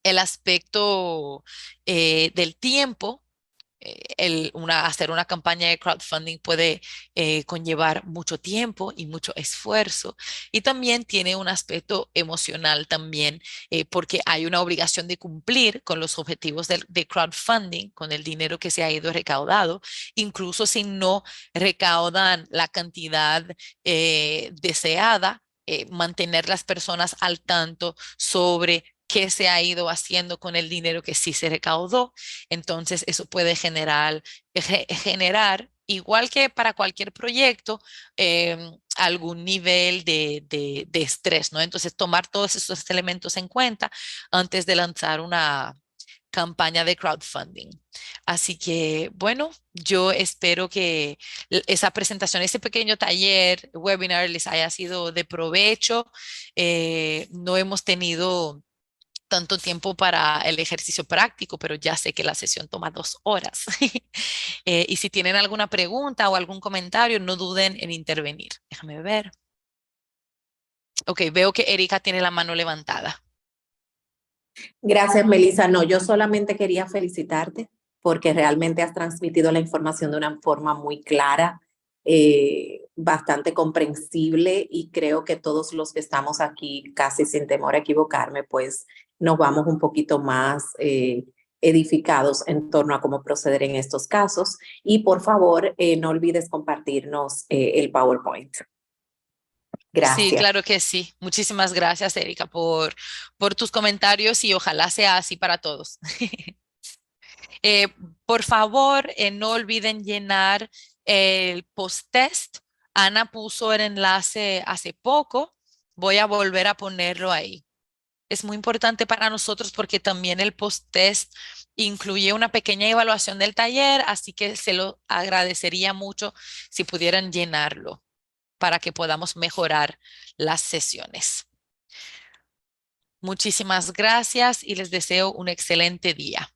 el aspecto del tiempo. Hacer una campaña de crowdfunding puede conllevar mucho tiempo y mucho esfuerzo, y también tiene un aspecto emocional también, porque hay una obligación de cumplir con los objetivos de crowdfunding, con el dinero que se ha ido recaudado, incluso si no recaudan la cantidad deseada, mantener las personas al tanto sobre qué se ha ido haciendo con el dinero que sí se recaudó. Entonces, eso puede generar, igual que para cualquier proyecto, algún nivel de estrés, ¿no? Entonces, tomar todos esos elementos en cuenta antes de lanzar una campaña de crowdfunding. Así que, bueno, yo espero que esa presentación, ese pequeño taller, webinar, les haya sido de provecho. No hemos tenido tanto tiempo para el ejercicio práctico, pero ya sé que la sesión toma 2 horas. Y si tienen alguna pregunta o algún comentario, no duden en intervenir. Déjame ver. Ok, veo que Erika tiene la mano levantada. Gracias, Melissa. No, yo solamente quería felicitarte porque realmente has transmitido la información de una forma muy clara, bastante comprensible, y creo que todos los que estamos aquí, casi sin temor a equivocarme, pues nos vamos un poquito más edificados en torno a cómo proceder en estos casos. Y por favor, no olvides compartirnos el PowerPoint. Gracias. Sí, claro que sí. Muchísimas gracias, Erika, por tus comentarios y ojalá sea así para todos. Eh, por favor, no olviden llenar el post-test. Ana puso el enlace hace poco. Voy a volver a ponerlo ahí. Es muy importante para nosotros porque también el post-test incluye una pequeña evaluación del taller, así que se lo agradecería mucho si pudieran llenarlo para que podamos mejorar las sesiones. Muchísimas gracias y les deseo un excelente día.